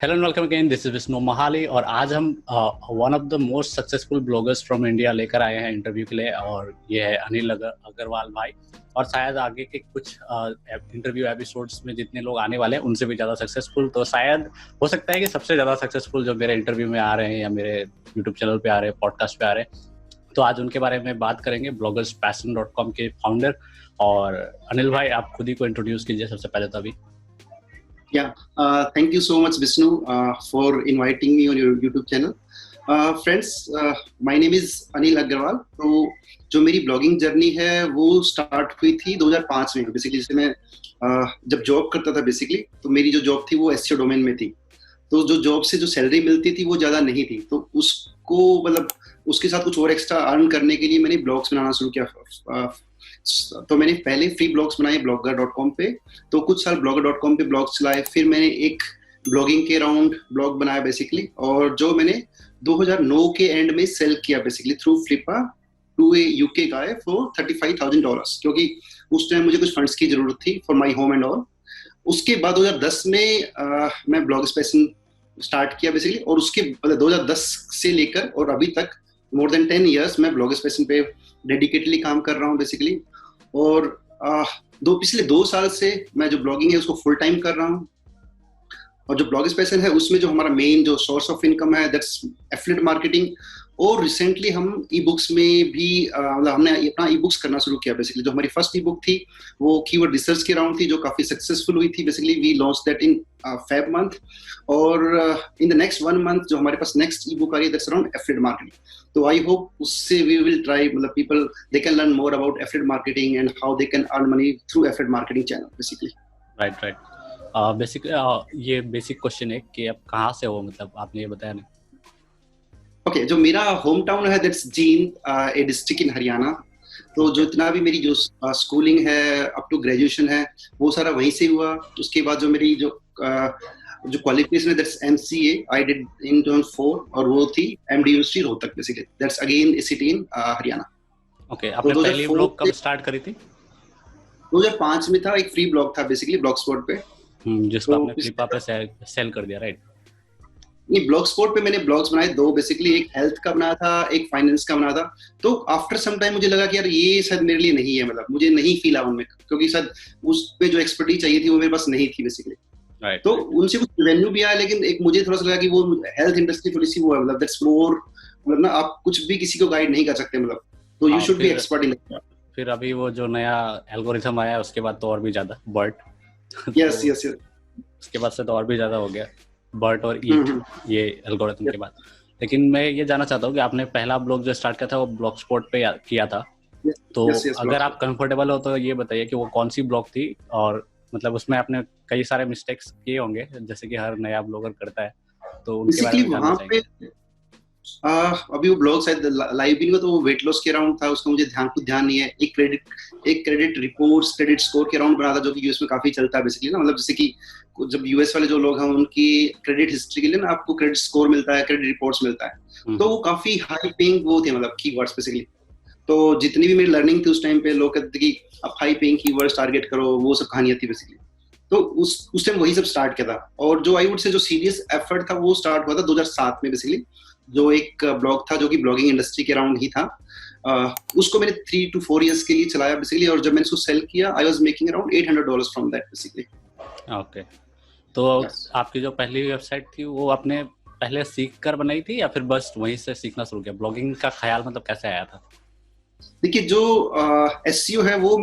Hello and welcome again, this is Vishnu Mahali और आज हम one of the most successful bloggers from India लेकर आए हैं इंटरव्यू के लिए। और ये है अनिल अग्रवाल भाई। और शायद आगे के कुछ इंटरव्यू एपिसोड्स में जितने लोग आने वाले हैं उनसे भी ज़्यादा सक्सेसफुल, तो शायद हो सकता है कि सबसे ज़्यादा सक्सेसफुल जो मेरे इंटरव्यू में आ रहे हैं या मेरे यूट्यूब चैनल पे आ रहे हैं, पॉडकास्ट पे आ रहे हैं, तो आज उनके बारे में बात करेंगे। bloggerspassion.com के फाउंडर। और अनिल भाई, आप खुद ही को इंट्रोड्यूस कीजिए सबसे पहले तो अभी। Yeah, thank you so much, Vishnu, for inviting me on your YouTube channel. Friends, my name is Anil Agrawal. तो जो मेरी ब्लॉगिंग जर्नी है वो स्टार्ट हुई थी 2005 में। बेसिकली जैसे मैं जब जॉब करता था बेसिकली, तो मेरी जो जॉब थी वो एसईओ डोमेन में थी। तो जो जॉब से जो सैलरी मिलती थी वो ज़्यादा नहीं थी, तो उसको मतलब उसके साथ कुछ और एक्स्ट्रा अर्न करने के लिए मैंने ब्लॉग्स बनाना शुरू किया। तो मैंने पहले फ्री ब्लॉग्स बनाए blogger.com पे, तो कुछ साल blogger.com पे ब्लॉग्स चलाए। फिर मैंने एक ब्लॉगिंग के अराउंड ब्लॉग बनाया बेसिकली, और जो मैंने 2009 के एंड में सेल किया basically through Flippa to a UK guy for $35,000, क्योंकि उस टाइम मुझे कुछ फंड्स की जरूरत थी for my home and all. उसके बाद 2010 में मैं ब्लॉगस्पेशन स्टार्ट किया बेसिकली, और उसके 2010 से लेकर और अभी तक मोर देन 10 इयर्स मैं ब्लॉगस्पेशन पे डेडिकेटली काम कर रहा हूँ बेसिकली। और पिछले 2 साल से मैं जो ब्लॉगिंग है उसको फुल टाइम कर रहा हूँ। और जो ब्लॉगस्पेशन है उसमें जो हमारा मेन जो सोर्स ऑफ इनकम है दैट्स एफिलिएट मार्केटिंग। और रिसेंटली हम ई बुक्स में भी मतलब हमने अपना ई बुक्स करना शुरू किया बेसिकली। जो हमारी फर्स्ट ई बुक थी वो कीवर्ड रिसर्च के राउंड थी, जो काफी सक्सेसफुल हुई थी basically. We launch that in Feb month, और इन द नेक्स्ट 1 मंथ जो हमारे पास नेक्स्ट ई बुक आ रही है दैट्स अराउंड एफिलिएट मार्केटिंग। तो आई होप उससे वी विल ट्राई, मतलब people they can learn more about affiliate marketing and how they can earn money through affiliate marketing channel basically. Right. Basically ये basic question है कि आप कहाँ से हो, मतलब आपने ये बताया नहीं। ओके, जो मेरा होम टाउन है that's Jind, A district in Haryana. तो जो इतना भी मेरी जो स्कूलिंग है अप टू ग्रेजुएशन है वो सारा वहीं से हुआ। उसके बाद जो मेरी जो क्वालिफिकेशन है that's MCA I did in 2004, और वो थी MD university Rohtak basically. That's again A city in Haryana. Okay, आपने पहली ब्लॉग कब स्टार्ट करी थी? 2005 में था, एक फ्री ब्लॉग था बेसिकली ब्लॉगस्पॉट पे, जिसको आपने फ्लिपा पे सेल कर दिया, राइट? नहीं, ब्लॉगस्पॉट पे मैंने ब्लॉग्स बनाए 2 बेसिकली। एक हेल्थ का बनाया था, एक फाइनेंस का बनाया था। तो आफ्टर सम टाइम मुझे लगा कि यार ये शायद मेरे लिए नहीं है, मतलब मुझे नहीं फील आया उनमें, क्योंकि शायद उस पे जो एक्सपर्टीज चाहिए थी वो मेरे पास नहीं थी बेसिकली। राइट। तो उनसे कुछ रेवेन्यू भी आया, लेकिन एक मुझे थोड़ा सा लगा कि वो हेल्थ इंडस्ट्री थोड़ी सी वो है, मतलब दैट्स मोर, मतलब ना आप कुछ भी किसी को गाइड नहीं कर सकते, मतलब तो you should be expert in that. फिर अभी वो जो नया एल्गोरिथम आया उसके बाद तो और भी ज्यादा बर्ट। यस। उसके बाद से तो और भी ज्यादा हो गया बर्ट और ईट, ये एल्गोरिथम के बाद। लेकिन मैं ये जानना चाहता हूँ कि आपने पहला ब्लॉग जो स्टार्ट किया था वो ब्लॉगस्पॉट पे किया था। तो अगर आप कंफर्टेबल हो तो ये बताइए कि वो कौन सी ब्लॉग थी, और मतलब उसमें आपने कई सारे मिस्टेक्स किए होंगे जैसे कि हर नया ब्लॉगर करता है, तो उनके बारे में जानना चाहिए। अभी वो ब्लॉग शायद लाइव भी नहीं हुआ, तो वो वेट लॉस के अराउंड था, उसका मुझे ध्यान नहीं है। एक क्रेडिट रिपोर्ट्स, क्रेडिट स्कोर के अराउंड बना था, जो कि यूएस में काफी चलता है बेसिकली ना। मतलब जैसे कि जब यूएस वाले जो लोग हैं उनकी क्रेडिट हिस्ट्री के लिए ना आपको क्रेडिट स्कोर मिलता है, क्रेडिट रिपोर्ट्स मिलता है। तो वो काफी हाई पेइंग वो थे, मतलब कीवर्ड्स बेसिकली। तो जितनी भी मेरी लर्निंग थी उस टाइम पे, लोग कहते थे कि आप हाई पेइंग कीवर्ड्स टारगेट करो, वो सब कहानियां थी बेसिकली। तो उस टाइम वही सब स्टार्ट किया था। और जो आई वुड से जो सीरियस एफर्ट था वो स्टार्ट हुआ था 2007 में बेसिकली। जो एक ब्लॉग था जो कि ब्लॉगिंग इंडस्ट्री के अराउंड ही था, उसको मैंने 3 to 4 इयर्स के लिए चलाया बेसिकली। और जब मैंने उसको सेल किया I was making around $800 from that basically. Okay, तो आपकी जो पहली वेबसाइट थी वो आपने पहले सीख कर बनाई थी या फिर बस वहीं से सीखना शुरू किया? ब्लॉगिंग का ख्याल मतलब कैसे आया था? देखिए, जो एसईओ है वो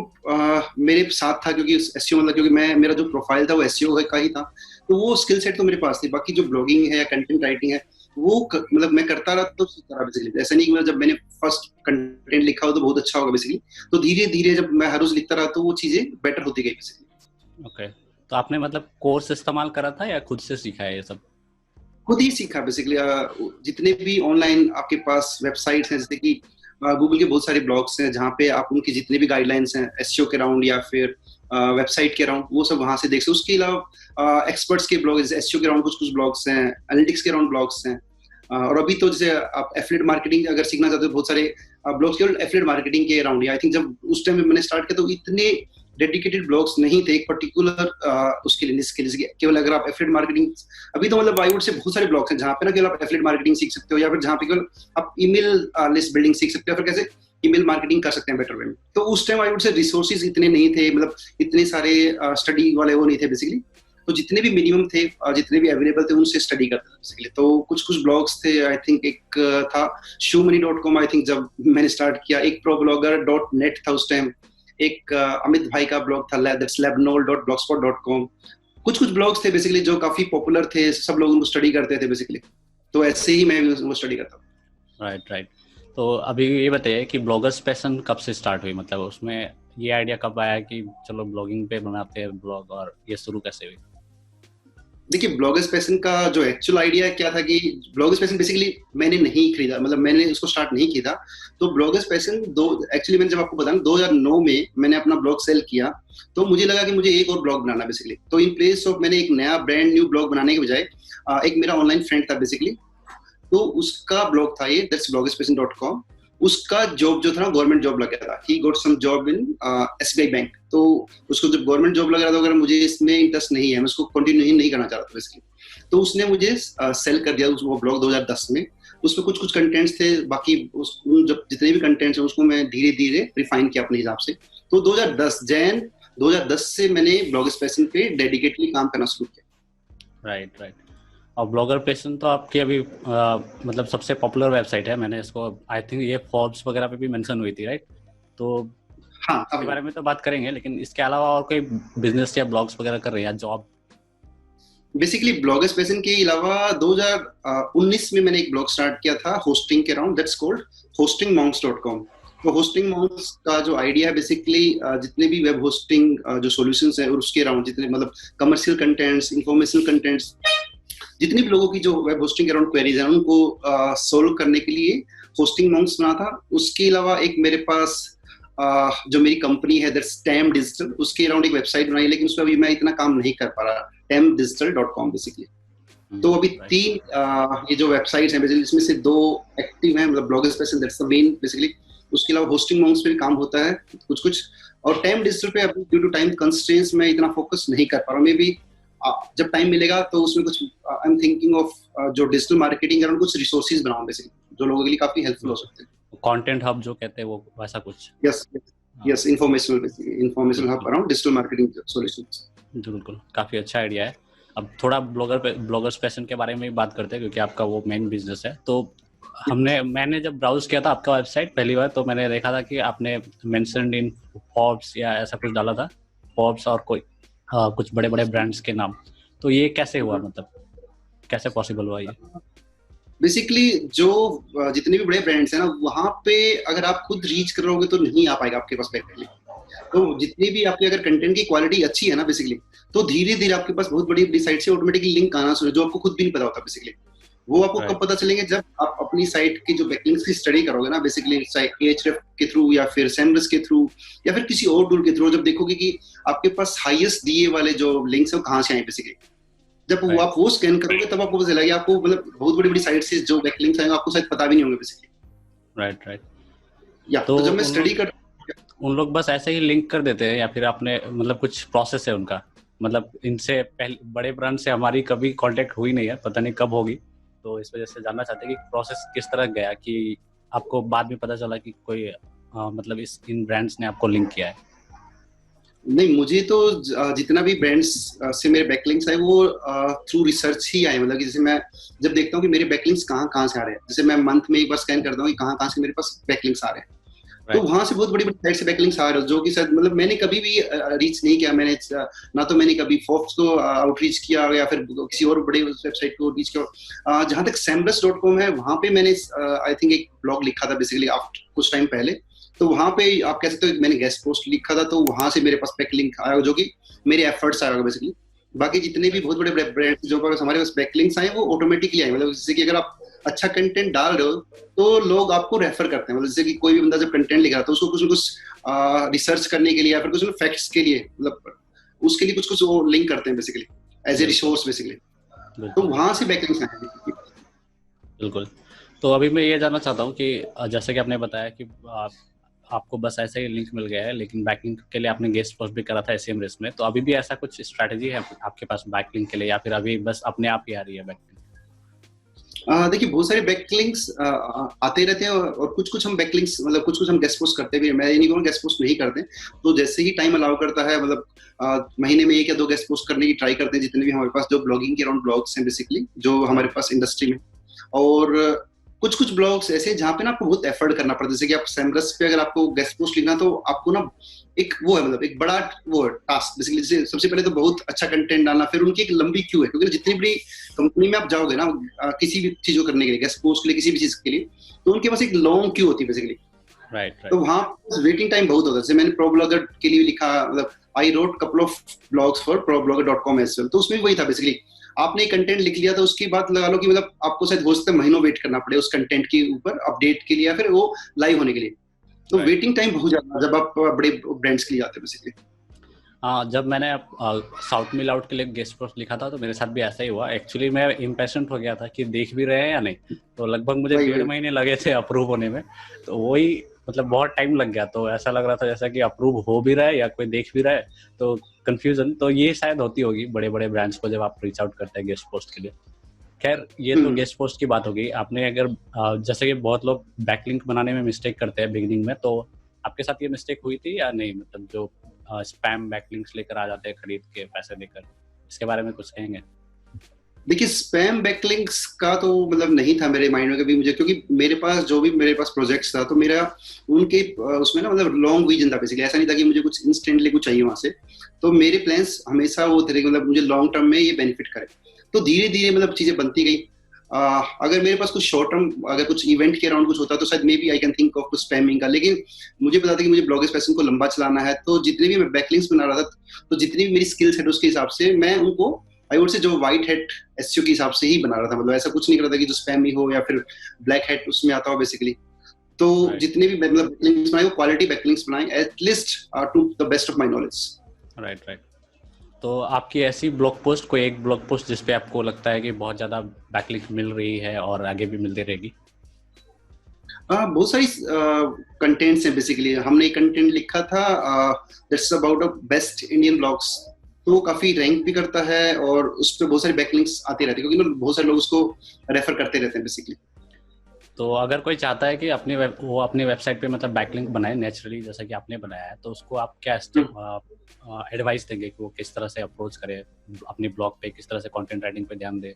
मेरे साथ था, क्योंकि एसईओ मतलब क्योंकि मेरा जो प्रोफाइल था वो एसईओ का ही था, तो वो स्किल सेट तो मेरे पास थी। बाकी जो ब्लॉगिंग है या कंटेंट राइटिंग है वो मतलब मैं करता रहा, तो सीखता रहा बेसिकली। ऐसा नहीं कि जब मैंने फर्स्ट कंटेंट लिखा हो तो बहुत अच्छा होगा बेसिकली, तो धीरे धीरे जब मैं हर रोज लिखता रहा तो वो चीजें बेटर होती गई बेसिकली। ओके, तो आपने मतलब कोर्स इस्तेमाल करा था या खुद से सीखा है ये सब? खुद ही सीखा बेसिकली। जितने भी ऑनलाइन आपके पास वेबसाइट्स हैं, जैसे कि गूगल के बहुत सारे ब्लॉग्स हैं जहाँ पे आप उनकी जितने भी गाइडलाइंस हैं एसईओ के अराउंड या फिर वेबसाइट के अराउंड, वो सब वहां से देख सकते। उसके अलावा एक्सपर्ट्स के ब्लॉग, जैसे एसईओ के अराउंड कुछ ब्लॉग्स हैं, एनालिटिक्स के अराउंड ब्लॉग्स हैं। और अभी तो जैसे आप एफिलिएट मार्केटिंग अगर सीखना चाहते हो, बहुत सारे ब्लॉग्स केवल एफिलिएट मार्केटिंग के अराउंड। आई थिंक जब उस टाइम में मैंने स्टार्ट किया तो इतने डेडिकेटेड ब्लॉग्स नहीं थे एक पर्टिकुलर उसके लिए, इसके लिए केवल अगर आप एफिलिएट मार्केटिंग, अभी तो मतलब आई वुड से बहुत सारे ब्लॉग्स हैं जहाँ पे ना केवल आप एफिलिएट मार्केटिंग सीख सकते हो, या फिर जहाँ पे केवल आप ईमेल लिस्ट बिल्डिंग सीख सकते हो, फिर कैसे ईमेल मार्केटिंग कर सकते हैं बेटर वे में। तो उस time I would say resources इतने नहीं थे, मतलब इतने सारे स्टडी वाले वो नहीं थे बेसिकली। तो जितने भी मिनिमम थे, जितने भी अवेलेबल थे, उनसे स्टडी करते थे बेसिकली। तो कुछ कुछ ब्लॉग्स थे, आई थिंक एक था showmoney.com, आई थिंक जब मैंने स्टार्ट किया, एक problogger.net था उस टाइम, एक अमित भाई का ब्लॉग था दैट्स labnol.blogspot.com। कुछ कुछ ब्लॉग्स थे बेसिकली जो काफी पॉपुलर थे, सब लोग उनको स्टडी करते थे बेसिकली। तो ऐसे ही मैं वो स्टडी करता हूँ। Right right. तो अभी ये बताइए कि ब्लॉगर्स पैशन कब से स्टार्ट हुई, मतलब उसमें ये आइडिया कब आया कि चलो ब्लॉगिंग पे बनाते हैं ब्लॉग, और ये शुरू कैसे हुई? देखिए, ब्लॉगर्स पैशन का जो एक्चुअल आइडिया क्या था कि ब्लॉगर्स पैशन बेसिकली मैंने नहीं खरीदा, मतलब मैंने उसको स्टार्ट नहीं किया था। तो ब्लॉगर्स पैशन एक्चुअली मैंने जब आपको बताऊं 2009 में मैंने अपना ब्लॉग सेल किया, तो मुझे लगा कि मुझे एक और ब्लॉग बनाना बेसिकली। तो इन प्लेस ऑफ मैंने एक नया ब्रांड न्यू ब्लॉग बनाने के बजाय एक मेरा ऑनलाइन फ्रेंड था बेसिकली, तो उसका ब्लॉग था ये दैट्स bloggerspation.com। उसका जॉब जो था ना, गवर्नमेंट जॉब लग गया था, he got some job in SBI bank. तो उसको जब गवर्नमेंट जॉब लग रहा था, अगर मुझे इसमें इंटरेस्ट नहीं है, मैं उसको कंटिन्यू नहीं करना चाह रहा था बेसिकली, तो उसने मुझे सेल कर दिया वो ब्लॉग 2010 में। उसमें कुछ कुछ कंटेंट्स थे, बाकी जब जितने भी कंटेंट्स हैं उसको मैं धीरे धीरे रिफाइन किया अपने हिसाब से। तो 2010 से मैंने ब्लॉगर्स पैशन पे डेडिकेटली काम करना शुरू किया। Right right. और ब्लॉगर पैशन तो आपकी अभी मतलब सबसे पॉपुलर वेबसाइट है, मैंने इसको आई थिंक ये फोर्ब्स वगैरह पे भी मेंशन हुई थी, राइट? तो हाँ, इसके बारे में तो बात करेंगे, लेकिन इसके अलावा और कोई बिजनेस या ब्लॉग्स वगैरह कर रहे हैं या जॉब? बेसिकली ब्लॉगर्स पैशन के अलावा 2019 में मैंने एक ब्लॉग स्टार्ट किया था होस्टिंग के अराउंड, दैट्स कॉल्ड hostingmonks.com। तो होस्टिंग मॉन्क्स का जो आइडिया है बेसिकली जितने भी वेब होस्टिंग जो सॉल्यूशंस है और उसके अराउंड जितने मतलब कमर्शियल कंटेंट्स, इंफॉर्मेशनल कंटेंट्स, जितनी भी लोगों की जो वेब होस्टिंग अराउंड क्वेरीज है उनको सोल्व करने के लिए होस्टिंग मॉन्क्स बना था। उसके अलावा एक मेरे पास जो मेरी कंपनी है दैट्स टैम डिजिटल, उसके अराउंड एक वेबसाइट बनाई, लेकिन उसमें अभी मैं इतना काम नहीं कर पा रहा, tamdigital.com बेसिकली। तो अभी तीन ये जो वेबसाइट्स हैं बेसिकली, इसमें से 2 एक्टिव हैं, मतलब bloggers passion that's the main basically. उसके अलावा होस्टिंग मॉन्क्स पे भी काम होता है कुछ कुछ, और टैम डिजिटल पे अभी ड्यू टू टाइम कंस्ट्रेंट्स मैं इतना फोकस नहीं कर पा रहा हूँ। मे बी जब टाइम मिलेगा तो उसमें कुछ आई एम थिंकिंग ऑफ जो डिजिटल मार्केटिंग अराउंड कुछ रिसोर्सेज बनाऊं बेसिकली, जो लोगों के लिए काफी हेल्पफुल हो सकते हैं। कंटेंट हब जो कहते हैं वो वैसा कुछ? Yes, informational hub around digital marketing solutions. बिल्कुल, काफी अच्छा आइडिया है। अब थोड़ा ब्लॉगर्स पैशन के बारे में भी बात करते हैं, क्योंकि आपका वो मेन बिजनेस है। तो मैंने जब ब्राउज किया था आपका वेबसाइट पहली बार, तो मैंने देखा था कि आपने मेंशन्ड इन फोर्ब्स या ऐसा कुछ डाला था, फोर्ब्स और कोई कुछ बड़े बड़े ब्रांड्स के नाम। तो ये कैसे हुआ, मतलब कैसे पॉसिबल हुआ ये? बेसिकली जो जितने भी बड़े ब्रांड्स हैं ना, वहां पे अगर आप खुद रीच करोगे तो नहीं आ पाएगा आपके पास बैकलिंक। तो जितनी भी आपकी अगर कंटेंट की क्वालिटी अच्छी है ना बेसिकली, तो धीरे धीरे आपके पास बहुत बड़ी बड़ी साइट से ऑटोमेटिकली लिंक आना शुरू, जो आपको खुद भी नहीं पता होता बेसिकली। वो आपको कब पता चलेंगे, जब आप अपनी साइट की जो बैकलिंक्स की स्टडी करोगे ना बेसिकली, Ahrefs के थ्रू या फिर Semrush के थ्रू या फिर किसी और टूल के थ्रू, जब देखोगे कि आपके पास हाईएस्ट दिए वाले जो लिंक्स है वो कहाँ से आए बेसिकली, जब वो आप वो स्कैन करोगे तब आपको पता चलेगा। आपको मतलब बहुत बड़ी बड़ी साइट से जो बैकलिंक्स आएंगे आपको शायद पता भी नहीं होंगे बेसिकली। राइट। या तो जब मैं स्टडी कर, उन लोग बस ऐसे ही लिंक कर देते हैं, या फिर आपने मतलब कुछ प्रोसेस है उनका? मतलब इनसे पहले बड़े ब्रांड से हमारी कभी कांटेक्ट हुई नहीं है, पता नहीं कब होगी, तो इस वजह से जानना चाहते हैं कि प्रोसेस किस तरह गया कि आपको बाद में पता चला कि कोई मतलब इन ब्रांड्स ने आपको लिंक किया है। नहीं, मुझे तो जितना भी ब्रांड्स से मेरे बैकलिंक्स आए वो थ्रू रिसर्च ही आए। मतलब कि जैसे मैं जब देखता हूँ कि मेरे बैकलिंक्स कहाँ से आ रहे हैं, जैसे मैं मंथ में एक बार स्कैन करता हूँ कि कहाँ से मेरे पास बैकलिंक्स आ रहे हैं, तो वहां से बहुत बड़ी बड़ी साइट से बैकलिंक्स आ रहे हैं, जो कि शायद मतलब मैंने कभी भी रीच नहीं किया। मैंने ना तो मैंने कभी फोर्ब्स को आउटरीच किया या फिर किसी और बड़े वेबसाइट को रीच किया। जहां तक Semrush.com है, वहां पे मैंने आई थिंक एक ब्लॉग लिखा था बेसिकली आफ्टर कुछ टाइम पहले, तो वहां पे आप कह सकते हो मैंने गेस्ट पोस्ट लिखा था, तो वहां से मेरे पास बैकलिंक आया, जो कि मेरे एफर्ट्स आया बेसिकली। बाकी जितने भी बहुत बड़े ब्रांड्स जो हमारे पास बैकलिंक्स आए वो ऑटोमेटिकली आए, मतलब जैसे कि अगर आप अच्छा कंटेंट डाल रहे हो तो लोग आपको रेफर करते हैं। मतलब जैसे कि कोई भी बंदा जब कंटेंट लिख रहा है तो उसको कुछ न कुछ रिसर्च करने के लिए या फिर कुछ फैक्ट्स के लिए, मतलब उसके लिए कुछ कुछ वो लिंक करते हैं basically as a resource basically, तो वहां से बैकलिंक्स आए हैं। बिल्कुल। तो अभी मैं ये जानना चाहता हूँ कि जैसे कि आपने बताया कि आपको बस ऐसे ही लिंक मिल गया है, लेकिन बैकलिंक के लिए आपने गेस्ट पोस्ट भी करा था एसईएम रेस में, तो अभी भी ऐसा कुछ स्ट्रैटेजी है आपके पास बैकलिंक के लिए, या फिर अभी बस अपने आप ही आ रही है बैकलिंक? देखिए बहुत सारे बैकलिंक्स आते रहते हैं, और कुछ कुछ हम बैकलिंक्स मतलब कुछ कुछ हम गेस्ट पोस्ट करते भी हैं। मैं ये नहीं कहूँगा गेस्ट पोस्ट नहीं करते, तो जैसे ही टाइम अलाउ करता है मतलब महीने में 1 या 2 गेस्ट पोस्ट करने की ट्राई करते हैं, जितने भी हमारे पास जो ब्लॉगिंग के अराउंड ब्लॉग्स हैं बेसिकली जो हमारे पास इंडस्ट्री में। और कुछ कुछ ब्लॉग्स ऐसे जहाँ पे ना आपको बहुत एफर्ट करना पड़ता है, जैसे कि आप सेमरस पे अगर आपको गेस्ट पोस्ट लिखना तो आपको ना एक वो है मतलब एक बड़ा वो टास्क बेसिकली। जैसे सबसे पहले तो बहुत अच्छा कंटेंट डालना, फिर उनकी एक लंबी क्यू है, क्योंकि जितनी बड़ी कंपनी में आप जाओगे ना किसी भी चीज को करने के लिए, गेस्ट पोस्ट के लिए, किसी भी चीज के लिए, तो उनके पास एक लॉन्ग क्यू होती है बेसिकली। राइट। तो वहाँ वेटिंग टाइम बहुत होता है। जैसे मैंने प्रो ब्लॉगर के लिए लिखा, मतलब I wrote couple of blogs for problogger.com as well, तो उसमें वही था बेसिकली। आपने कंटेंट लिख लिया तो उसके बाद लगा लो कि मतलब आपको शायद हो सकता है महीनों वेट करना पड़े उस कंटेंट के ऊपर अपडेट के लिए या फिर वो लाइव होने के लिए। तो वेटिंग टाइम बहुत ज्यादा जब आप बड़े ब्रांड्स के लिए आते हैं बेसिकली। जब मैंने साउथ मिल आउट के लिए गेस्ट पोस्ट लिखा था तो मेरे साथ भी ऐसा ही हुआ। एक्चुअली मैं इम्पेशेंट हो गया था कि देख भी रहे हैं या नहीं, तो लगभग मुझे 1.5 महीने लगे थे अप्रूव होने में। तो वही मतलब बहुत टाइम लग गया, तो ऐसा लग रहा था जैसा कि अप्रूव हो भी रहा है या कोई देख भी रहा है, तो कंफ्यूजन तो ये शायद होती होगी बड़े बड़े ब्रांड्स को जब आप रीच आउट करते हैं गेस्ट पोस्ट के लिए। खैर ये तो गेस्ट पोस्ट की बात होगी। आपने अगर जैसे कि बहुत लोग बैकलिंक बनाने में मिस्टेक करते हैं बिगिनिंग में, तो आपके साथ ये मिस्टेक हुई थी या नहीं? मतलब जो स्पैम बैकलिंक्स लेकर आ जाते हैं खरीद के पैसे देकर, इसके बारे में कुछ कहेंगे? देखिए स्पैम बैकलिंक्स का तो मतलब नहीं था मेरे माइंड में कभी मुझे, क्योंकि मेरे पास जो भी मेरे पास प्रोजेक्ट्स था तो मेरा उनके उसमें ना मतलब लॉन्ग विजन था बेसिकली। ऐसा नहीं था कि मुझे कुछ इंस्टेंटली कुछ चाहिए वहां से, तो मेरे प्लान्स हमेशा वो थे कि मतलब मुझे लॉन्ग टर्म में ये बेनिफिट करे। तो धीरे धीरे मतलब चीजें बनती गई। अगर मेरे पास कुछ शॉर्ट टर्म अगर कुछ इवेंट के अराउंड कुछ होता तो शायद maybe I can think of spamming का, लेकिन मुझे पता था कि मुझे ब्लॉगिंग पैशन को लंबा चलाना है। तो जितने भी मैं बैकलिंक्स बना रहा था, तो जितनी भी मेरी स्किल्स है उसके हिसाब से मैं उनको आई वुड से जो व्हाइट हैट एसईओ के हिसाब से ही बना रहा था। मतलब ऐसा कुछ नहीं कर रहा था कि जो स्पैम ही हो या फिर ब्लैक हैट उसमें आता हो बेसिकली। तो जितने भी मतलब बैकलिंक्स बनाए वो क्वालिटी बैकलिंक्स बनाए at least to the best of my knowledge. Right. तो आपकी ऐसी ब्लॉग पोस्ट, कोई एक ब्लॉग पोस्ट जिसपे आपको लगता है कि बहुत ज्यादा बैकलिंक मिल रही है और आगे भी मिलती रहेगी? बहुत सारी कंटेंट्स हैं बेसिकली। हमने एक कंटेंट लिखा था that's about a best Indian blogs, तो वो काफी रैंक भी करता है और उस पर बहुत सारी बैकलिंक्स आती रहती है, क्योंकि बहुत सारे लोग उसको रेफर करते रहते हैं बेसिकली। तो अगर कोई चाहता है कि वो अपनी वेबसाइट पे मतलब बैकलिंक बनाए नेचुरली जैसा कि आपने बनाया है, तो उसको आप क्या एडवाइस देंगे कि वो किस तरह से अप्रोच करे अपनी ब्लॉग पे, किस तरह से कंटेंट राइटिंग पे ध्यान दे?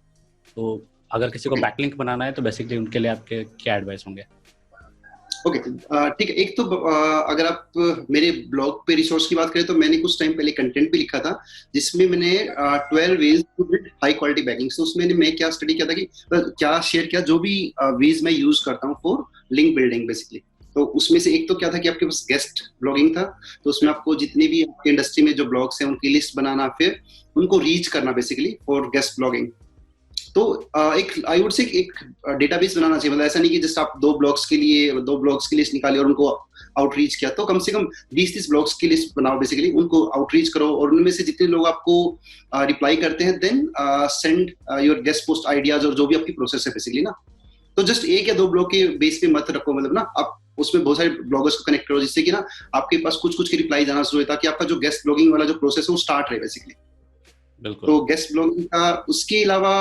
तो अगर किसी को बैकलिंक बनाना है तो बेसिकली उनके लिए आपके क्या एडवाइस होंगे? ओके ठीक है। एक तो अगर आप मेरे ब्लॉग पे रिसोर्स की बात करें तो मैंने कुछ टाइम पहले कंटेंट भी लिखा था जिसमें मैंने 12 ways to build high quality bagging. तो उसमें मैं क्या स्टडी किया था कि क्या शेयर किया जो भी वेज मैं यूज करता हूँ फॉर लिंक बिल्डिंग बेसिकली। तो उसमें से एक तो क्या था कि आपके पास गेस्ट ब्लॉगिंग था, तो उसमें आपको जितने भी आपके इंडस्ट्री में जो ब्लॉग्स हैं उनकी लिस्ट बनाना, फिर उनको रीच करना बेसिकली फॉर गेस्ट ब्लॉगिंग। तो एक आई वुड से एक डेटाबेस बनाना चाहिए। मतलब ऐसा नहीं कि जस्ट आप 2 ब्लॉग्स के लिस्ट निकाली और उनको आउटरीच किया। तो कम से कम 20-30 ब्लॉग्स की लिस्ट बनाओ बेसिकली, उनको आउटरीच करो और उनमें से जितने लोग आपको रिप्लाई करते हैं then send your guest post ideas और जो भी आपकी प्रोसेस है बेसिकली ना। तो जस्ट 1 या 2 ब्लॉग के बेस पे मत रखो, मतलब ना आप उसमें बहुत सारे ब्लॉगर्स को कनेक्ट करो जिससे कि ना आपके पास कुछ के रिप्लाई जाना शुरू होता है, ताकि आपका जो गेस्ट ब्लॉगिंग वाला जो प्रोसेस है वो स्टार्ट रहे बेसिकली। तो गेस्ट ब्लॉगिंग का उसके अलावा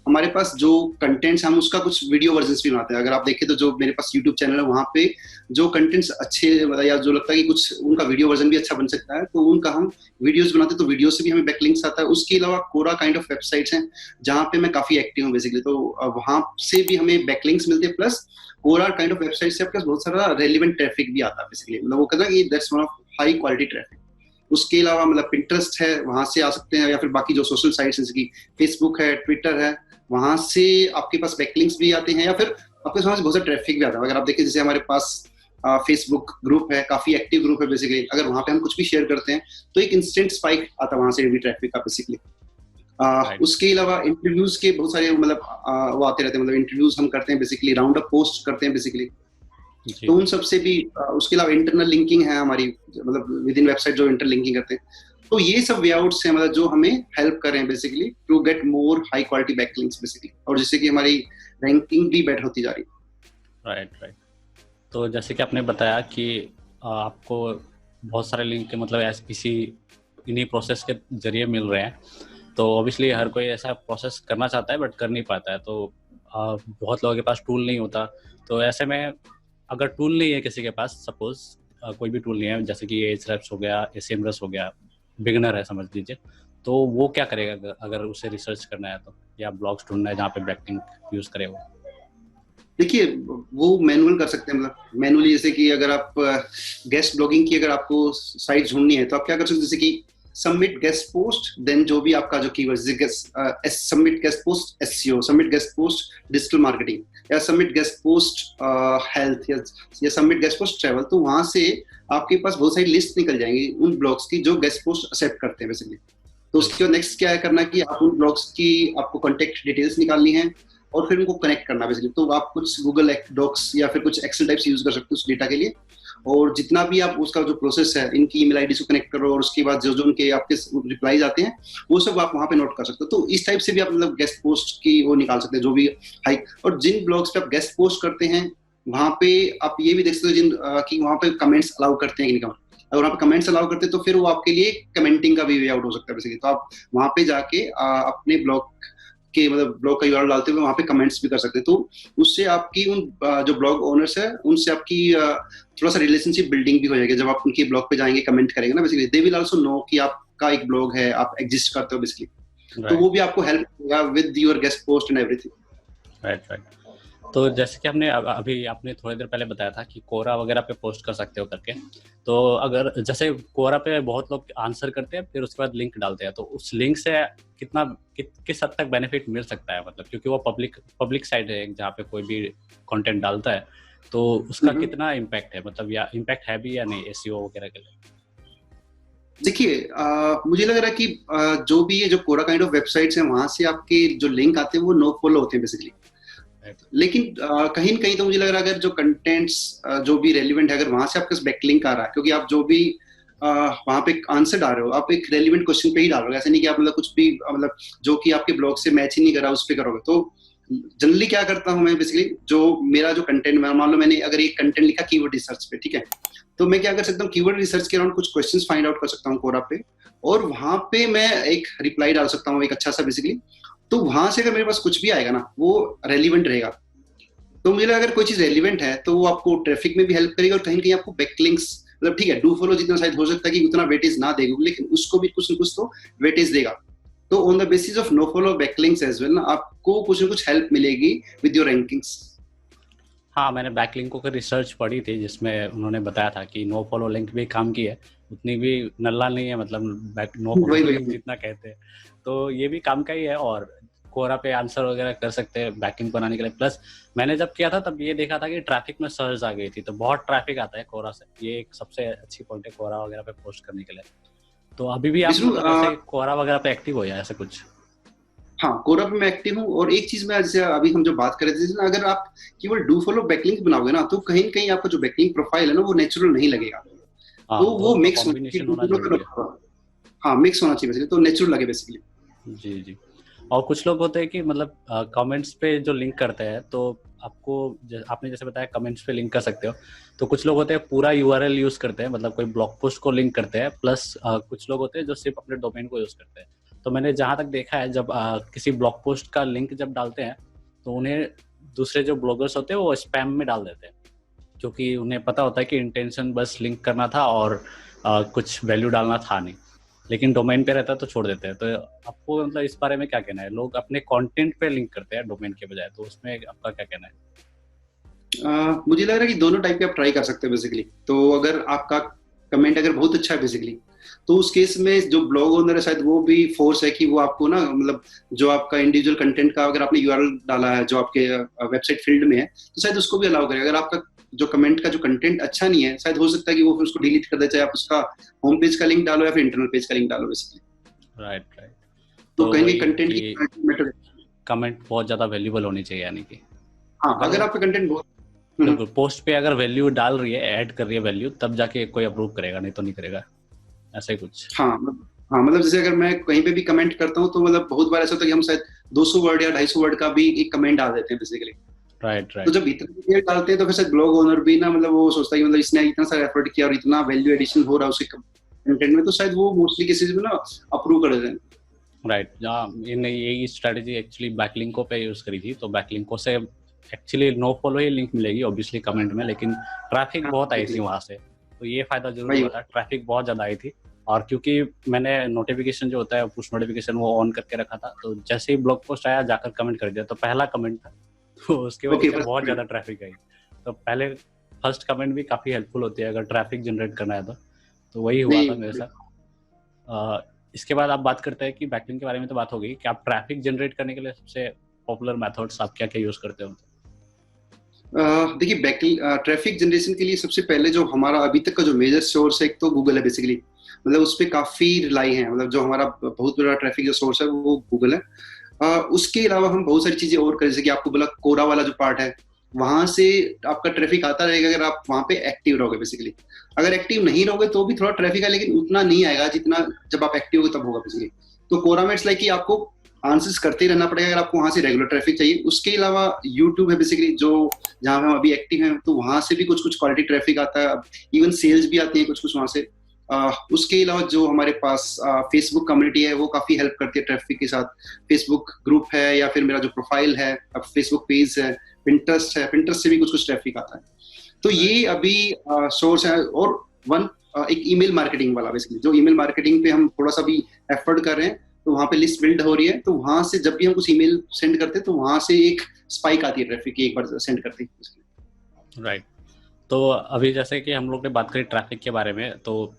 हमारे पास जो कंटेंट्स हम उसका कुछ वीडियो वर्जन्स भी बनाते हैं। अगर आप देखें तो जो मेरे पास यूट्यूब चैनल है वहाँ पे जो कंटेंट्स अच्छे मतलब या जो लगता है कि कुछ उनका वीडियो वर्जन भी अच्छा बन सकता है तो उनका हम वीडियोस बनाते हैं। तो वीडियो से भी हमें बैकलिंक्स आता है। उसके अलावा कोरा काइंड ऑफ वेबसाइट्स हैं जहाँ पे मैं काफी एक्टिव हूँ बेसिकली, तो वहाँ से भी हमें बैकलिंक्स मिलते हैं। Plus Quora kind of website से आपके पास बहुत सारा रेलिवेंट ट्रैफिक भी आता है बेसिकली। मतलब वो कहता है कि that's one of high quality traffic. उसके अलावा मतलब पिंटरेस्ट है, वहां से आ सकते हैं, या फिर बाकी जो सोशल साइट्स जैसे कि फेसबुक है, ट्विटर है, वहां से आपके पास बैकलिंक्स भी आते हैं या फिर आपके पास बहुत सारा ट्रैफिक भी आता है। अगर आप देखें जैसे हमारे पास फेसबुक ग्रुप है, काफी एक्टिव ग्रुप है बेसिकली। अगर वहां पे हम कुछ भी शेयर करते हैं तो एक इंस्टेंट स्पाइक आता है वहां से भी ट्रैफिक का बेसिकली। उसके अलावा इंटरव्यूज के बहुत सारे मतलब वो आते रहते हैं। मतलब इंटरव्यूज हम करते हैं बेसिकली, राउंड अप पोस्ट करते हैं बेसिकली। तो उन सब से भी उसके अलावा इंटरनल लिंकिंग है हमारी, मतलब विद इन वेबसाइट जो इंटर लिंकिंग करते हैं। तो ये सब वे आउट्स हैं मतलब जो हमें हेल्प कर रहे हैं basically to get more high quality backlinks basically, और जिससे कि हमारी रैंकिंग भी बेटर होती जा रही है। राइट। तो जैसे कि आपने बताया कि आपको बहुत सारे लिंक मतलब इसी इन्हीं प्रोसेस के जरिए मिल रहे हैं, तो ऑब्वियसली हर कोई ऐसा प्रोसेस करना चाहता है बट कर नहीं पाता है। तो बहुत लोगों के पास टूल नहीं होता। तो ऐसे में अगर टूल नहीं है किसी के पास, सपोज कोई भी टूल नहीं है, जैसे कि एhrefs हो गया, SEMrush हो गया, बिगिनर है समझ लीजिए, तो वो क्या करेगा अगर उसे रिसर्च करना है तो, या ब्लॉग्स ढूंढना है जहाँ पे बैकलिंक यूज करे वो? देखिए, वो मैनुअल कर सकते हैं, मतलब मैनुअली, जैसे कि अगर आप गेस्ट ब्लॉगिंग की अगर आपको साइट ढूंढनी है तो आप क्या कर सकते हैं, जैसे कि सबमिट गेस्ट पोस्ट, देन जो भी आपका जो कीवर्ड, जैसे submit guest post SEO, submit guest post digital marketing, या सबमिट गेस्ट पोस्ट हेल्थ, या सबमिट गेस्ट पोस्ट ट्रैवल, तो वहां से आपके पास बहुत सारी लिस्ट निकल जाएंगी उन ब्लॉग्स की जो गेस्ट पोस्ट एक्सेप्ट करते हैं बेसिकली। तो उसके बाद नेक्स्ट क्या है करना कि आप उन ब्लॉग्स की आपको कॉन्टेक्ट डिटेल्स निकालनी है और फिर उनको कनेक्ट करना बेसिकली। तो आप कुछ गूगल डॉक्स या फिर कुछ एक्सेल टाइप्स यूज कर सकते हो उस डेटा के लिए, और जितना भी आप उसका जो प्रोसेस है, इनकी ईमेल आईडी से कनेक्ट करो, और उसके बाद जो जो उनके आपके रिप्लाईज आते हैं वो सब आप वहाँ पे नोट कर सकते हो। तो इस टाइप से भी आप मतलब गेस्ट पोस्ट की वो निकाल सकते हैं जो भी हाइक। और जिन ब्लॉग्स पे आप गेस्ट पोस्ट करते हैं वहाँ पे आप ये भी देख सकते हो जिन कि वहाँ पे कमेंट्स अलाउ करते हैं कि नहीं। अगर वहाँ पे कमेंट्स अलाउ करते हैं तो फिर वो आपके लिए कमेंटिंग का भी वे आउट हो सकता है बेसिकली। तो आप वहाँ पे जाके अपने ब्लॉग के मतलब ब्लॉग का यूआरएल डालते हुए वहाँ पे कमेंट्स भी कर सकते हैं। तो उससे आपकी उन जो ब्लॉग ओनर्स है उनसे आपकी थोड़ा सा रिलेशनशिप बिल्डिंग भी हो जाएगी। जब आप उनके ब्लॉग पे जाएंगे कमेंट करेंगे ना, basically they will also know कि आपका एक ब्लॉग है, आप एग्जिस्ट करते हो बेसिकली। तो वो भी आपको हेल्प करेगा with your guest post and everything. Right. तो जैसे कि हमने अभी आपने थोड़ी देर पहले बताया था कि कोरा वगैरह पे पोस्ट कर सकते हो करके, तो अगर जैसे कोरा पे बहुत लोग आंसर करते हैं फिर उसके बाद लिंक डालते हैं, तो उस लिंक से किस हद तक बेनिफिट मिल सकता है, मतलब क्योंकि वो पब्लिक साइट है जहाँ पे कोई भी कंटेंट डालता है, तो उसका कितना इम्पैक्ट है, मतलब या इम्पैक्ट है भी या नहीं एसईओ वगैरह के लिए? देखिए, मुझे लग रहा है कि जो भी ये जो कोरा काइंड ऑफ वेबसाइट्स हैं वहां से आपके जो लिंक आते हैं वो नो फॉलो होते हैं बेसिकली। लेकिन कहीं न कहीं तो मुझे लग रहा है अगर जो कंटेंट्स जो भी रेलिवेंट है, अगर वहां से आपके पास बैकलिंक आ रहा है, क्योंकि आप जो भी वहां पे आंसर डाल रहे हो आप एक रेलिवेंट क्वेश्चन पे ही डाल रहे हो, ऐसे नहीं कि आप मतलब कुछ भी मतलब जो कि आपके ब्लॉग से मैच ही नहीं कर रहा उस पे करोगे। तो जनरली क्या करता हूँ मैं बेसिकली, जो मेरा जो कंटेंट, मान लो मैंने अगर एक कंटेंट लिखा कीवर्ड रिसर्च पे, ठीक है, तो मैं क्या कर सकता हूँ कीवर्ड रिसर्च के अराउंड कुछ क्वेश्चंस फाइंड आउट कर सकता हूँ कोरा पे, और वहां पे मैं एक रिप्लाई डाल सकता हूँ एक अच्छा सा बेसिकली। तो वहां से अगर मेरे पास कुछ भी आएगा ना वो रेलिवेंट रहेगा। तो मुझे लगा अगर कोई चीज रेलिवेंट है तो वो आपको ट्रैफिक में भी हेल्प करेगी, और कहीं ना कहीं आपको बैकलिंक्स, मतलब ठीक है डू फॉलो जितना शायद हो सकता है कि उतना वेटेज ना देगा, लेकिन उसको भी कुछ ना कुछ तो वेटेज देगा। तो on the basis of no follow backlinks as well ना आपको कुछ ना कुछ हेल्प मिलेगी विद योर रैंकिंग्स। हाँ, मैंने बैकलिंकों की रिसर्च पढ़ी थी जिसमें उन्होंने बताया था कि नो फॉलो लिंक भी काम की है, उतनी भी नल्ला नहीं है, मतलब नो फॉलो लिंक जितना कहते हैं, तो ये भी काम का ही है। और कोरा पे आंसर वगैरह कर सकते हैं बैकलिंक बनाने के लिए। प्लस मैंने जब किया था तब ये देखा था कि ट्रैफिक में सर्च आ गई थी, तो बहुत ट्रैफिक आता है कोरा से, ये एक सबसे अच्छी पॉइंट है कोरा वगैरह पे पोस्ट करने के लिए। तो अभी भी आप मतलब ऐसे कोरा वगैरह पे एक्टिव हो या ऐसे कुछ? हाँ, कोरा पे मैं एक्टिव हूँ। और एक चीज मैं, जैसे अभी हम जो बात कर रहे थे ना, अगर आप केवल डू फॉलो बैकलिंक बनाओगे ना तो कहीं न कहीं आपका जो बैकलिंक प्रोफाइल है ना वो नेचुरल नहीं लगेगा। तो वो मिक्स होना चाहिए। हाँ, मिक्स होना चाहिए बेसिकली, तो नेचुरल लगे बेसिकली। जी जी। और कुछ लोग होते हैं कि मतलब कमेंट्स पे जो लिंक करते हैं, तो आपको आपने जैसे बताया कमेंट्स पे लिंक कर सकते हो, तो कुछ लोग होते हैं पूरा यूआरएल यूज करते हैं, मतलब कोई ब्लॉग पोस्ट को लिंक करते हैं, प्लस कुछ लोग होते हैं जो सिर्फ अपने डोमेन को यूज करते हैं। तो मैंने जहाँ तक देखा है जब किसी ब्लॉग पोस्ट का लिंक जब डालते हैं तो उन्हें दूसरे जो ब्लॉगर्स होते हैं वो स्पैम में डाल देते हैं, क्योंकि उन्हें पता होता है कि इंटेंशन बस लिंक करना था और कुछ वैल्यू डालना था नहीं, लेकिन डोमेन पे रहता है तो छोड़ देते हैं। तो आपको मतलब इस बारे में क्या कहना है? लोग अपने कंटेंट पे लिंक करते हैं डोमेन के बजाय, तो उसमें आपका क्या कहना है? मुझे लग रहा है कि दोनों टाइप के आप ट्राई कर सकते हैं बेसिकली। तो अगर आपका कमेंट अगर बहुत अच्छा है बेसिकली, तो उस केस में जो ब्लॉग ओनर है शायद वो भी फोर्स है कि वो आपको ना, मतलब जो आपका इंडिविजुअल कंटेंट का अगर आपने यूआरएल डाला है जो आपके वेबसाइट फील्ड में है तो शायद उसको भी अलाउ करेगा। अगर आपका जो कमेंट का जो कंटेंट अच्छा नहीं है शायद हो सकता है कि वो फिर उसको डिलीट कर दे, चाहे आप उसका होम पेज का लिंक डालो या फिर इंटरनल पेज का लिंक डालो बेसिकली। राइट। तो कहीं कंटेंट की कमेंट बहुत ज्यादा वैल्यूबल होनी चाहिए, यानी कि हाँ, अगर आपका कंटेंट बहुत बिल्कुल पोस्ट पे अगर वैल्यू डाल रही है, ऐड कर रही है वैल्यू, तब जाके कोई अप्रूव करेगा, नहीं तो नहीं करेगा, ऐसा ही कुछ। हाँ मतलब जैसे अगर मैं कहीं पे भी कमेंट करता हूँ तो मतलब बहुत बार ऐसा होता है कि हम शायद 200 वर्ड या 250 वर्ड का भी एक कमेंट डाल देते हैं बेसिकली। राइट तो राइट जब इतना डिटेल डालते हैं तो फिर शायद ब्लॉग ओनर भी ना मतलब वो सोचता है कि मतलब इसने इतना सारा एफर्ट किया और इतना वैल्यू एडिशन हो रहा है उसके कंटेंट में, तो शायद वो मोस्टली केसेस में ना अप्रूव कर देते हैं। राइट। इन्हें यही स्ट्रेटजी एक्चुअली बैकलिंको पे यूज करी थी, तो बैकलिंको से एक्चुअली नो फॉलो ही लिंक मिलेगी ऑब्वियसली कमेंट में, लेकिन ट्रैफिक हाँ बहुत आई थी exactly, वहां से, तो ये फायदा जरूर वही हुआ था, ट्रैफिक बहुत ज्यादा आई थी। और क्योंकि मैंने नोटिफिकेशन जो होता है पुश नोटिफिकेशन वो ऑन करके रखा था, तो जैसे ही ब्लॉग पोस्ट आया जाकर कमेंट कर दिया, तो पहला कमेंट था तो उसकी वजह ओके से बहुत फर्स्ट। ज्यादा ट्रैफिक आई। तो पहले फर्स्ट कमेंट भी काफी हेल्पफुल होती है अगर ट्रैफिक जनरेट करना है तो वही हुआ था मेरे नहीं साथ। इसके बाद आप बात करते हैं कि बैकलिंक के बारे में तो बात हो गई कि आप ट्रैफिक जनरेट करने के लिए सबसे पॉपुलर मेथड्स आप क्या क्या यूज करते हो? देखिए बैक ट्रैफिक जनरेशन के लिए सबसे पहले जो हमारा अभी तक का जो मेजर सोर्स है एक तो गूगल है बेसिकली, मतलब उस पर काफी रिलाई है, मतलब जो हमारा बहुत बड़ा ट्रैफिक जो सोर्स है वो गूगल है। उसके अलावा हम बहुत सारी चीजें और करें, जैसे कि आपको बोला कोरा वाला जो पार्ट है वहां से आपका ट्रैफिक आता रहेगा अगर आप वहां पे एक्टिव रहोगे बेसिकली। अगर एक्टिव नहीं रहोगे तो भी थोड़ा ट्रैफिक है, लेकिन उतना नहीं आएगा जितना जब आप एक्टिव होगे तब होगा बेसिकली। तो कोरा में इट्स लाइक कि आपको आंसर्स करते ही रहना पड़ेगा अगर आपको वहां से रेगुलर ट्रैफिक चाहिए। उसके अलावा यूट्यूब है बेसिकली जो जहां पे हम अभी एक्टिव हैं, तो वहां से भी कुछ कुछ क्वालिटी ट्रैफिक आता है, इवन सेल्स भी आती है कुछ कुछ वहां से। उसके अलावा जो हमारे पास फेसबुक कम्युनिटी है वो काफी हेल्प करती है ट्रैफिक के साथ। फेसबुक ग्रुप है या फिर मेरा जो प्रोफाइल है, फेसबुक पेज है, पिंटरेस्ट है, पिंटरेस्ट से भी कुछ कुछ ट्रैफिक आता है। तो ये अभी सोर्स है। और वन एक ईमेल मार्केटिंग वाला बेसिकली, जो ईमेल मार्केटिंग पे हम थोड़ा सा भी एफर्ट कर रहे हैं, तो वहां पे लिस्ट बिल्ड हो रही है, तो वहां से जब भी हम कुछ ईमेल सेंड करते हैं तो वहां से एक स्पाइक आती है ट्रैफिक की एक बार सेंड करते हैं। राइट। तो अभी जैसे कि हम लोग ने बात करी ट्रैफिक के बारे में, तो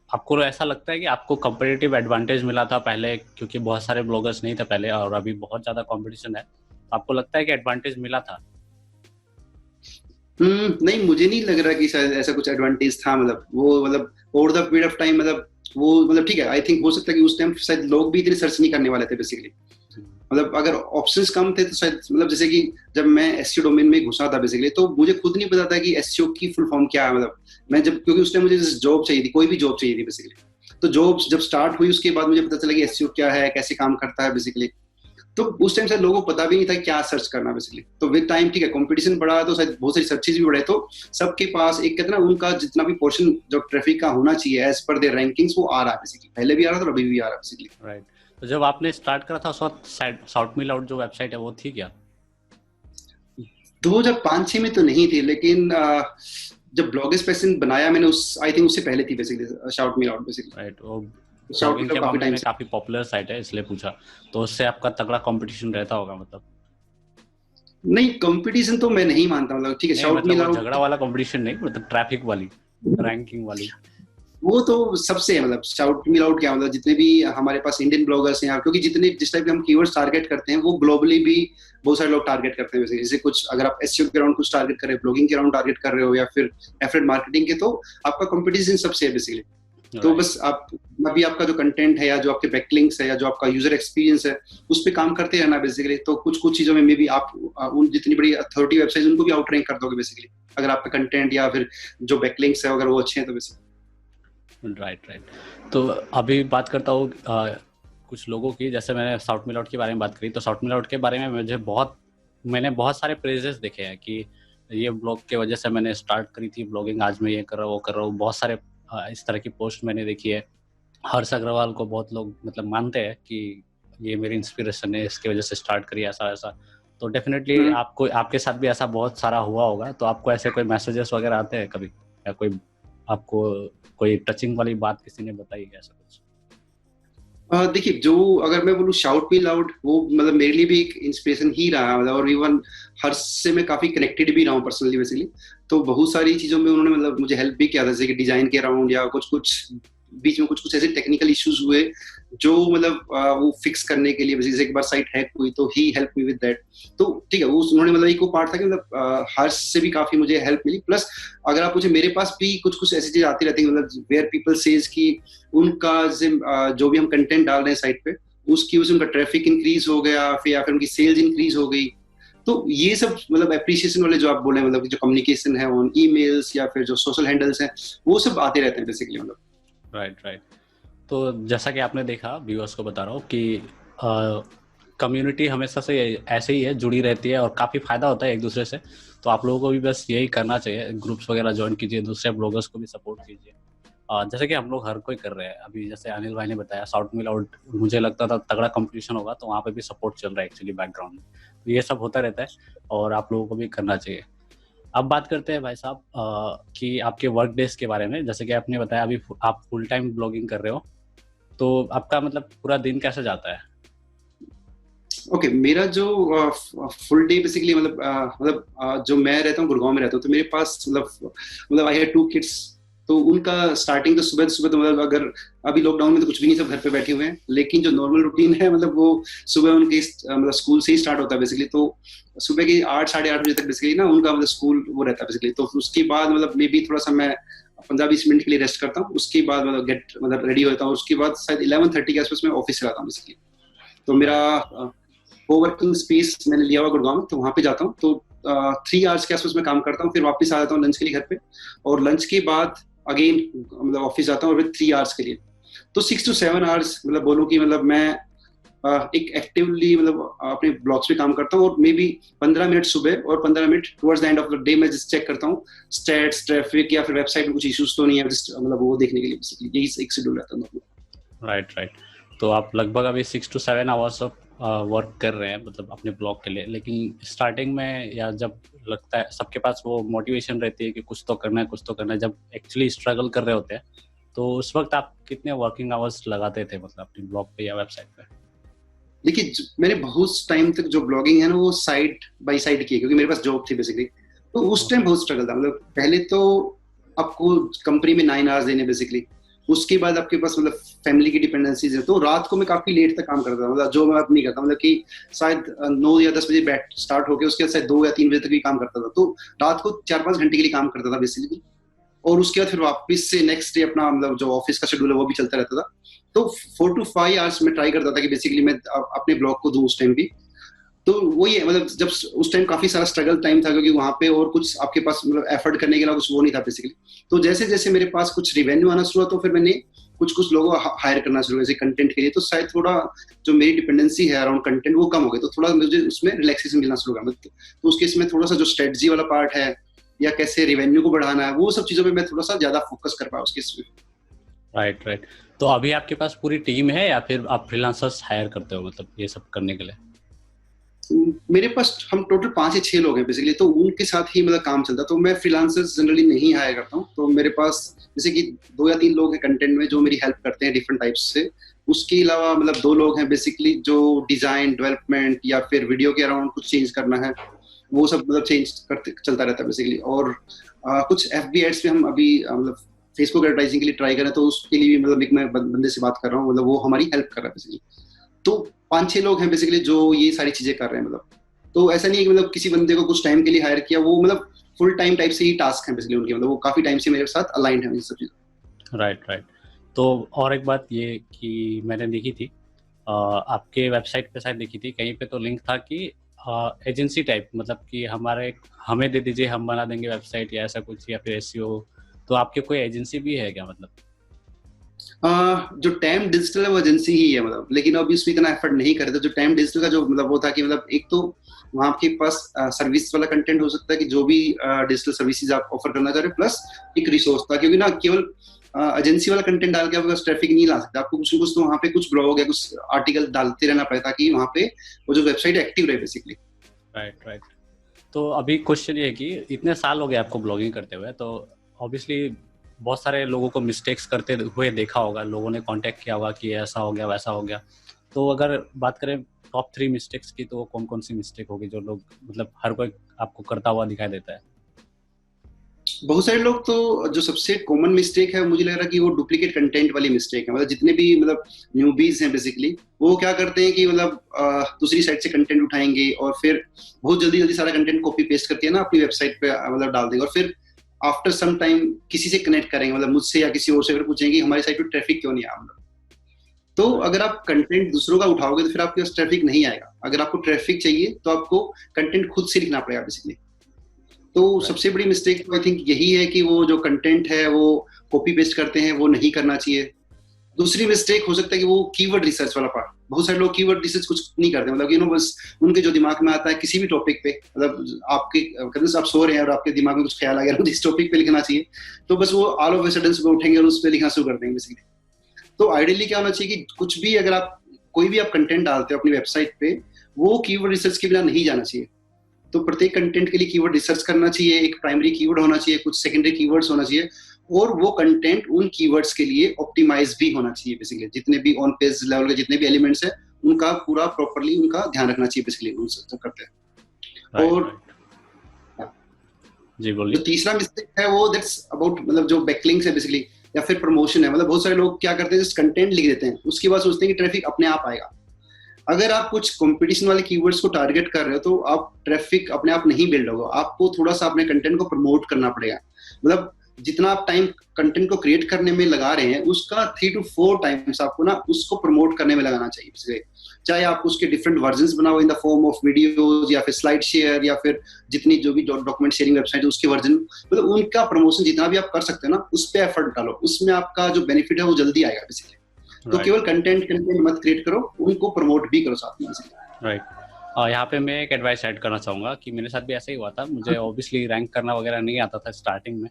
आपको ऐसा लगता है कि आपको कंपेटिटिव एडवांटेज मिला था पहले, क्योंकि बहुत सारे ब्लॉगर्स नहीं थे पहले और अभी बहुत ज्यादा कंपटीशन है, तो आपको लगता है कि एडवांटेज मिला था? नहीं मुझे नहीं लग रहा कि शायद ऐसा कुछ एडवांटेज था, मतलब वो मतलब over the period of time मतलब वो मतलब ठीक है, आई थिंक हो सकता है कि उस टाइम शायद लोग भी इतने सर्च नहीं करने वाले थे बेसिकली। मतलब अगर ऑप्शंस कम थे तो शायद मतलब जैसे कि जब मैं एसईओ डोमेन में घुसा था बेसिकली, तो मुझे खुद नहीं पता था कि एसईओ की फुल फॉर्म क्या है। मतलब मैं जब, क्योंकि उस टाइम मुझे जॉब चाहिए थी, कोई भी जॉब चाहिए थी बेसिकली, तो जॉब जब स्टार्ट हुई उसके बाद मुझे पता चला कि एसईओ क्या है, कैसे काम करता है बेसिकली। तो उस टाइम से लोगों को पता भी नहीं था क्या सर्च करना बेसिकली। तो विद टाइम ठीक है कंपटीशन बढ़ा तो शायद बहुत सारी सर्चेज भी बढ़े, तो सबके पास एक कहते ना उनका जितना भी पोर्शन जो ट्रैफिक का होना चाहिए एज पर देयर रैंकिंग्स वो आ रहा है बेसिकली, पहले भी आ रहा था और अभी भी आ रहा है बेसिकली। राइट। तो जब आपने स्टार्ट करा था उस वक्त साउट मिल आउट जो वेबसाइट है वो थी क्या? 2005-6 में तो नहीं थी, लेकिन जब ब्लॉगिंग पैशन बनाया मैंने उस आई थिंक उससे पहले थी basically shout me out basically. Right. वो शाउट मी ब्लॉगिंग आउट के काफी मामले टाइम में से। काफी पॉपुलर साइट है इसलिए पूछा, तो उससे आपका तगड़ा कंपटीशन रहता होगा मतलब? नहीं कंपटीशन तो मैं नहीं मानता, मतलब ठीक है नहीं शाउट मी मतलब वो आउट झगड़ा वाला कंपटीशन नहीं, मतलब ट्रैफिक वाली, रैंकिंग वाली। वो तो सबसे है, मतलब शाउट मी आउट क्या मतलब जितने भी हमारे पास इंडियन ब्लॉगर्स हैं, क्योंकि जितने जिस टाइप के हम कीवर्ड्स टारगेट करते हैं वो ग्लोबली भी बहुत सारे लोग टारगेट करते हैं वैसे। जैसे कुछ अगर आप एसईओ के अराउंड कुछ टारगेट कर रहे हो, ब्लॉगिंग के अराउंड टारगेट कर रहे हो, या फिर एफिलिएट मार्केटिंग के, तो आपका कंपटीशन सबसे है बेसिकली। तो राइट बस आप अभी आपका जो कंटेंट है या जो आपके बैकलिंक्स है या जो आपका यूजर एक्सपीरियंस है उस पर काम करते रहना बेसिकली। तो कुछ कुछ चीजों में मे बी आप उन जितनी बड़ी अथॉरिटी वेबसाइट उनको भी आउट रैंक कर दोगे बेसिकली, अगर आपका कंटेंट या फिर जो बैकलिंक्स है अगर वो अच्छे हैं तो बेसिकली। Right right. तो अभी बात करता हूँ कुछ लोगों की, जैसे मैंने साउट मिल आउट के बारे में बात करी, तो साउट मिल आउट के बारे में मैंने बहुत सारे प्रेजेस देखे हैं कि ये ब्लॉग के वजह से मैंने स्टार्ट करी थी ब्लॉगिंग, आज मैं ये कर रहा हूँ वो कर रहा हूँ, बहुत सारे इस तरह की पोस्ट मैंने देखी है। हर्ष अग्रवाल को बहुत लोग मतलब मानते हैं कि ये मेरी इंस्पिरेशन है, इसकी वजह से स्टार्ट करी ऐसा ऐसा। तो डेफिनेटली आपको आपके साथ भी ऐसा बहुत सारा हुआ होगा, तो आपको ऐसे कोई मैसेजेस वगैरह आते हैं कभी, या कोई आपको कोई टचिंग वाली बात किसी ने बताई है ऐसा कुछ? देखिए जो अगर मैं बोलूँ शाउट मी लाउड वो मतलब मेरे लिए भी एक इंस्पिरेशन ही रहा, मतलब और इवन हर्ष से मैं काफी कनेक्टेड भी रहा हूँ पर्सनली बेसिकली। तो बहुत सारी चीजों में उन्होंने मतलब मुझे हेल्प भी किया था, जैसे कि डिजाइन के अराउंड या कुछ कुछ बीच में कुछ कुछ ऐसे टेक्निकल इश्यूज हुए जो मतलब वो फिक्स करने के लिए, जैसे एक बार साइट हैक हुई तो ही हेल्प मी विद दैट। तो ठीक है वो उन्होंने मतलब एक वो पार्ट था कि मतलब हर्ष से भी काफी मुझे हेल्प मिली। प्लस अगर आप पूछे मेरे पास भी कुछ कुछ ऐसी चीजें आती रहती है, मतलब वेयर पीपल सेज की उनका जो भी हम कंटेंट डाल रहे हैं साइट पे उसकी वजह से उनका ट्रैफिक इंक्रीज हो गया, फिर या फिर उनकी सेल्स इंक्रीज हो गई। तो ये सब मतलब एप्रिसिएशन वाले जो आप बोले, मतलब जो कम्युनिकेशन है ऑन ईमेल्स या फिर जो सोशल हैंडल्स हैं वो सब आते रहते हैं बेसिकली मतलब। Right right. तो जैसा कि आपने देखा, व्यूअर्स को बता रहा हूँ कि कम्युनिटी हमेशा से ऐसे ही है, जुड़ी रहती है और काफ़ी फ़ायदा होता है एक दूसरे से। तो आप लोगों को भी बस यही करना चाहिए, ग्रुप्स वगैरह ज्वाइन कीजिए, दूसरे ब्लॉगर्स को भी सपोर्ट कीजिए। जैसे कि हम लोग हर कोई कर रहे हैं अभी, जैसे अनिल भाई ने बताया साउथ मिल आउट, मुझे लगता था तगड़ा कंपटीशन होगा, तो वहाँ पे भी सपोर्ट चल रहा है एक्चुअली बैकग्राउंड में। तो ये सब होता रहता है और आप लोगों को भी करना चाहिए। अब बात करते हैं भाई साहब कि आपके वर्क डेज के बारे में। जैसे कि आपने बताया अभी आप फुल टाइम ब्लॉगिंग कर रहे हो, तो आपका मतलब पूरा दिन कैसे जाता है? ओके, मेरा जो फुल डे बेसिकली जो मैं रहता हूँ गुड़गांव में रहता हूँ, तो मेरे पास आई हैव 2 किड्स। तो उनका स्टार्टिंग तो सुबह सुबह, तो मतलब अगर अभी लॉकडाउन में तो कुछ भी नहीं, सब घर पे बैठे हुए हैं, लेकिन जो नॉर्मल रूटीन है मतलब वो सुबह उनके स्कूल से ही स्टार्ट होता है बेसिकली। तो सुबह की 8 साढ़े 8 बजे तक बेसिकली ना उनका स्कूल वो रहता है बेसिकली। तो उसके बाद मे बी थोड़ा सा मैं 15-20 मिनट के लिए रेस्ट करता हूँ। उसके बाद रेडी होता हूँ। उसके बाद शायद 11:30 के आसपास मैं ऑफिस से आता हूँ बेसिकली। तो मेरा कोवर्किंग स्पेस मैंने लिया हुआ गुड़गांव में, तो वहां पे जाता हूँ। तो 3 आवर्स के आसपास मैं काम करता हूँ, फिर वापस आ जाता हूँ लंच के लिए घर पे, और लंच के बाद अगेन ऑफिस जाता हूँ, और फिर 3 आवर्स के लिए। तो 6 to 7 आवर्स बोलूँ कि मैं एक एक्टिवली अपने ब्लॉग्स पे काम करता हूँ। और मे बी 15 मिनट सुबह और 15 minute towards the end of the day मैं जस्ट चेक करता हूँ स्टैट्स, ट्रैफिक या फिर वेबसाइट में कुछ इश्यूज तो नहीं है, जस्ट वो देखने के लिए बेसिकली। यही एक शेड्यूल रहता है। Right right. तो आप लगभग अभी 6 to 7 आवर्स ऑफ वर्क कर रहे हैं मतलब अपने ब्लॉग के लिए। लेकिन स्टार्टिंग में या जब लगता है, सबके पास वो मोटिवेशन रहती है कि कुछ तो करना है, कुछ तो करना है, जब एक्चुअली स्ट्रगल कर रहे होते हैं, तो उस वक्त आप कितने वर्किंग आवर्स लगाते थे मतलब अपने ब्लॉग पे या वेबसाइट पे? देखिए, मैंने बहुत टाइम तक जो ब्लॉगिंग है ना वो साइड बाय साइड की, क्योंकि मेरे पास जॉब थी बेसिकली। तो उस टाइम बहुत स्ट्रगल था। पहले तो आपको कंपनी में 9 आवर्स देने बेसिकली, उसके बाद आपके पास फैमिली की डिपेंडेंसीज है। तो रात को मैं काफी लेट तक काम करता था, जो मैं अब नहीं करता, कि शायद 9 या 10 बजे बैठ स्टार्ट होकर उसके बाद शायद 2 या 3 बजे तक भी काम करता था। तो रात को 4-5 घंटे के लिए काम करता था बेसिकली, और उसके बाद फिर वापस से नेक्स्ट डे अपना जो ऑफिस का शेड्यूल है वो भी चलता रहता था। तो 4 to 5 आवर्स में ट्राई करता था कि बेसिकली मैं अपने ब्लॉग को दूं उस टाइम भी। तो वही है, जब उस टाइम काफी सारा स्ट्रगल टाइम था, क्योंकि वहां पे और कुछ आपके पास एफर्ट करने के लिए कुछ वो नहीं था बेसिकली। तो जैसे जैसे मेरे पास कुछ रिवेन्यू आना शुरू हुआ, तो फिर मैंने कुछ लोगों को हायर करना शुरू किया कंटेंट के लिए। तो शायद थोड़ा जो मेरी डिपेंडेंसी है अराउंड कंटेंट वो कम हो गई, तो थोड़ा मुझे उसमें रिलैक्सेशन मिलना शुरू हुआ। तो उसके इसमें थोड़ा सा जो स्ट्रेटजी वाला पार्ट है या कैसे रेवेन्यू को बढ़ाना है, वो सब चीजों पे मैं थोड़ा सा ज्यादा फोकस कर पाया उसके इसमें। Right right. तो अभी आपके पास पूरी टीम है या फिर आप फ्रीलांसर्स हायर करते हो मतलब ये सब करने के लिए? मेरे पास हम टोटल 5 या 6 लोग हैं बेसिकली, तो उनके साथ ही काम चलता है। तो मैं फ्रीलांसर्स जनरली नहीं हायर करता हूँ। तो मेरे पास जैसे कि 2 या 3 लोग हैं कंटेंट में जो मेरी हेल्प करते हैं डिफरेंट टाइप्स से। उसके अलावा 2 लोग हैं बेसिकली जो डिजाइन डेवलपमेंट या फिर वीडियो के अराउंड कुछ चेंज करना है, वो सब चेंज करते चलता रहता है बेसिकली। और कुछ FB एड्स पे हम अभी फेसबुक एडवर्टाइजिंग के लिए ट्राई कर रहे हैं, तो उसके लिए भी एक मैं बंदे से बात कर रहा हूँ, वो हमारी हेल्प कर रहा है बेसिकली। तो 5-6 लोग हैं बेसिकली जो ये सारी चीजें कर रहे हैं। तो ऐसा नहीं है कि किसी बंदे को कुछ टाइम के लिए हायर किया, वो फुल टाइम टाइप से ही टास्क है बेसिकली उनके, वो काफी टाइम से मेरे साथ अलाइंड है ये सब चीजें। Right right. तो और एक बात ये कि मैंने देखी थी आपके वेबसाइट पे, शायद देखी थी कहीं पे, तो लिंक था कि एजेंसी टाइप, मतलब कि हमें दे दीजिए, हम बना देंगे वेबसाइट या ऐसा कुछ, या फिर SEO। तो आपके कोई एजेंसी भी है क्या मतलब? जो टाइम डिजिटल है वो एजेंसी ही है, लेकिन अभी उसमें इतना एफर्ट नहीं करे। तो जो टाइम डिजिटल का जो वो था कि एक तो वहाँ आपके पास सर्विस वाला कंटेंट हो सकता है कि जो भी डिजिटल सर्विसेज आप ऑफर करना चाह रहे हो, प्लस एक रिसोर्स था, क्योंकि ना केवल एजेंसी वाला कंटेंट डाल के आप ट्रैफिक नहीं ला सकते। आपको कुछ न कुछ तो वहाँ पे कुछ ब्लॉग या कुछ आर्टिकल डालते रहना पड़ता कि वहाँ पे वो जो वेबसाइट एक्टिव रहे बेसिकली। Right right. तो अभी क्वेश्चन ये है कि इतने साल हो गए आपको ब्लॉगिंग करते हुए, तो ऑब्वियसली बहुत सारे लोगों को मिस्टेक्स करते हुए देखा होगा, लोगों ने कांटेक्ट किया होगा कि ऐसा हो गया वैसा हो गया। तो अगर बात करें टॉप 3 मिस्टेक्स की, तो कौन कौन सी मिस्टेक होगी जो लोग मतलब हर कोई आपको करता हुआ दिखाई देता है? बहुत सारे लोग तो जो सबसे कॉमन मिस्टेक है मुझे लग रहा है कि वो डुप्लीकेट कंटेंट वाली मिस्टेक है। जितने भी न्यूबीज हैं बेसिकली, वो क्या करते हैं कि दूसरी साइट से कंटेंट उठाएंगे और फिर बहुत जल्दी जल्दी सारा कंटेंट कॉपी पेस्ट करके ना अपनी वेबसाइट पे डाल देंगे, और फिर आफ्टर सम टाइम किसी से कनेक्ट करेंगे, मुझसे या किसी और से पूछेंगे हमारी साइट पे ट्रैफिक क्यों नहीं आया। तो अगर आप कंटेंट दूसरों का उठाओगे तो फिर आपके पास ट्रैफिक नहीं आएगा। अगर आपको ट्रैफिक चाहिए तो आपको कंटेंट खुद से लिखना पड़ेगा बेसिकली। तो सबसे बड़ी मिस्टेक तो आई थिंक यही है कि वो जो कंटेंट है वो कॉपी पेस्ट करते हैं, वो नहीं करना चाहिए। दूसरी मिस्टेक हो सकता है कि वो कीवर्ड रिसर्च वाला पार्ट, बहुत सारे लोग कीवर्ड रिसर्च कुछ नहीं करते, मतलब यू नो बस उनके जो दिमाग में आता है किसी भी टॉपिक पे, मतलब आपके कभी आप सो रहे हैं और आपके दिमाग में कुछ ख्याल आ गया इस टॉपिक पे लिखना चाहिए, तो बस वो ऑल ऑफ ए सडन सुबह उठेंगे और उस पर लिखना शुरू कर देंगे बेसिकली। तो आइडियली क्या होना चाहिए कि कुछ भी अगर आप कोई भी आप कंटेंट डालते हो अपनी वेबसाइट पे, वो कीवर्ड रिसर्च के बिना नहीं जाना चाहिए। तो प्रत्येक कंटेंट के लिए कीवर्ड रिसर्च करना चाहिए, एक प्राइमरी कीवर्ड होना चाहिए, कुछ सेकेंडरी कीवर्ड्स होना चाहिए, और वो कंटेंट उन कीवर्ड्स के लिए ऑप्टिमाइज भी होना चाहिए बेसिकली। जितने भी ऑन पेज लेवल के जितने भी एलिमेंट्स है उनका पूरा प्रॉपर्ली उनका ध्यान रखना चाहिए बेसिकली, उन सब करते हैं। और जी बोलिए। जो तीसरा मिस्टेक है वो दैट्स अबाउट मतलब जो बैकलिंक्स है बेसिकली या फिर प्रमोशन है। मतलब बहुत सारे लोग क्या करते हैं, जस्ट कंटेंट लिख देते हैं, उसके बाद सोचते हैं कि ट्रैफिक अपने आप आएगा। अगर आप कुछ कंपटीशन वाले कीवर्ड्स को टारगेट कर रहे हो तो आप ट्रैफिक अपने आप नहीं बिल्ड होगा, आपको थोड़ा सा अपने कंटेंट को प्रमोट करना पड़ेगा। मतलब जितना आप टाइम कंटेंट को क्रिएट करने में लगा रहे हैं उसका 3 to 4 टाइम्स आपको ना उसको प्रमोट करने में लगाना चाहिए। चाहे आप उसके डिफरेंट वर्जन्स बनाओ in the form of videos या फिर स्लाइड शेयर या फिर जितनी जो भी डॉक्यूमेंट शेयरिंग वेबसाइट है उसके वर्जन, मतलब उनका प्रमोशन जितना भी आप कर सकते हैं ना उस पर एफर्ट डालो, उसमें आपका जो बेनिफिट है वो जल्दी आएगा बेसिकली। तो केवल कंटेंट मत क्रिएट करो, उनको प्रमोट भी करो साथ में। राइट। और यहाँ पे मैं एक एडवाइस ऐड करना चाहूँगा कि मेरे साथ भी ऐसा ही हुआ था। मुझे ऑब्वियसली रैंक करना वगैरह नहीं आता था, स्टार्टिंग में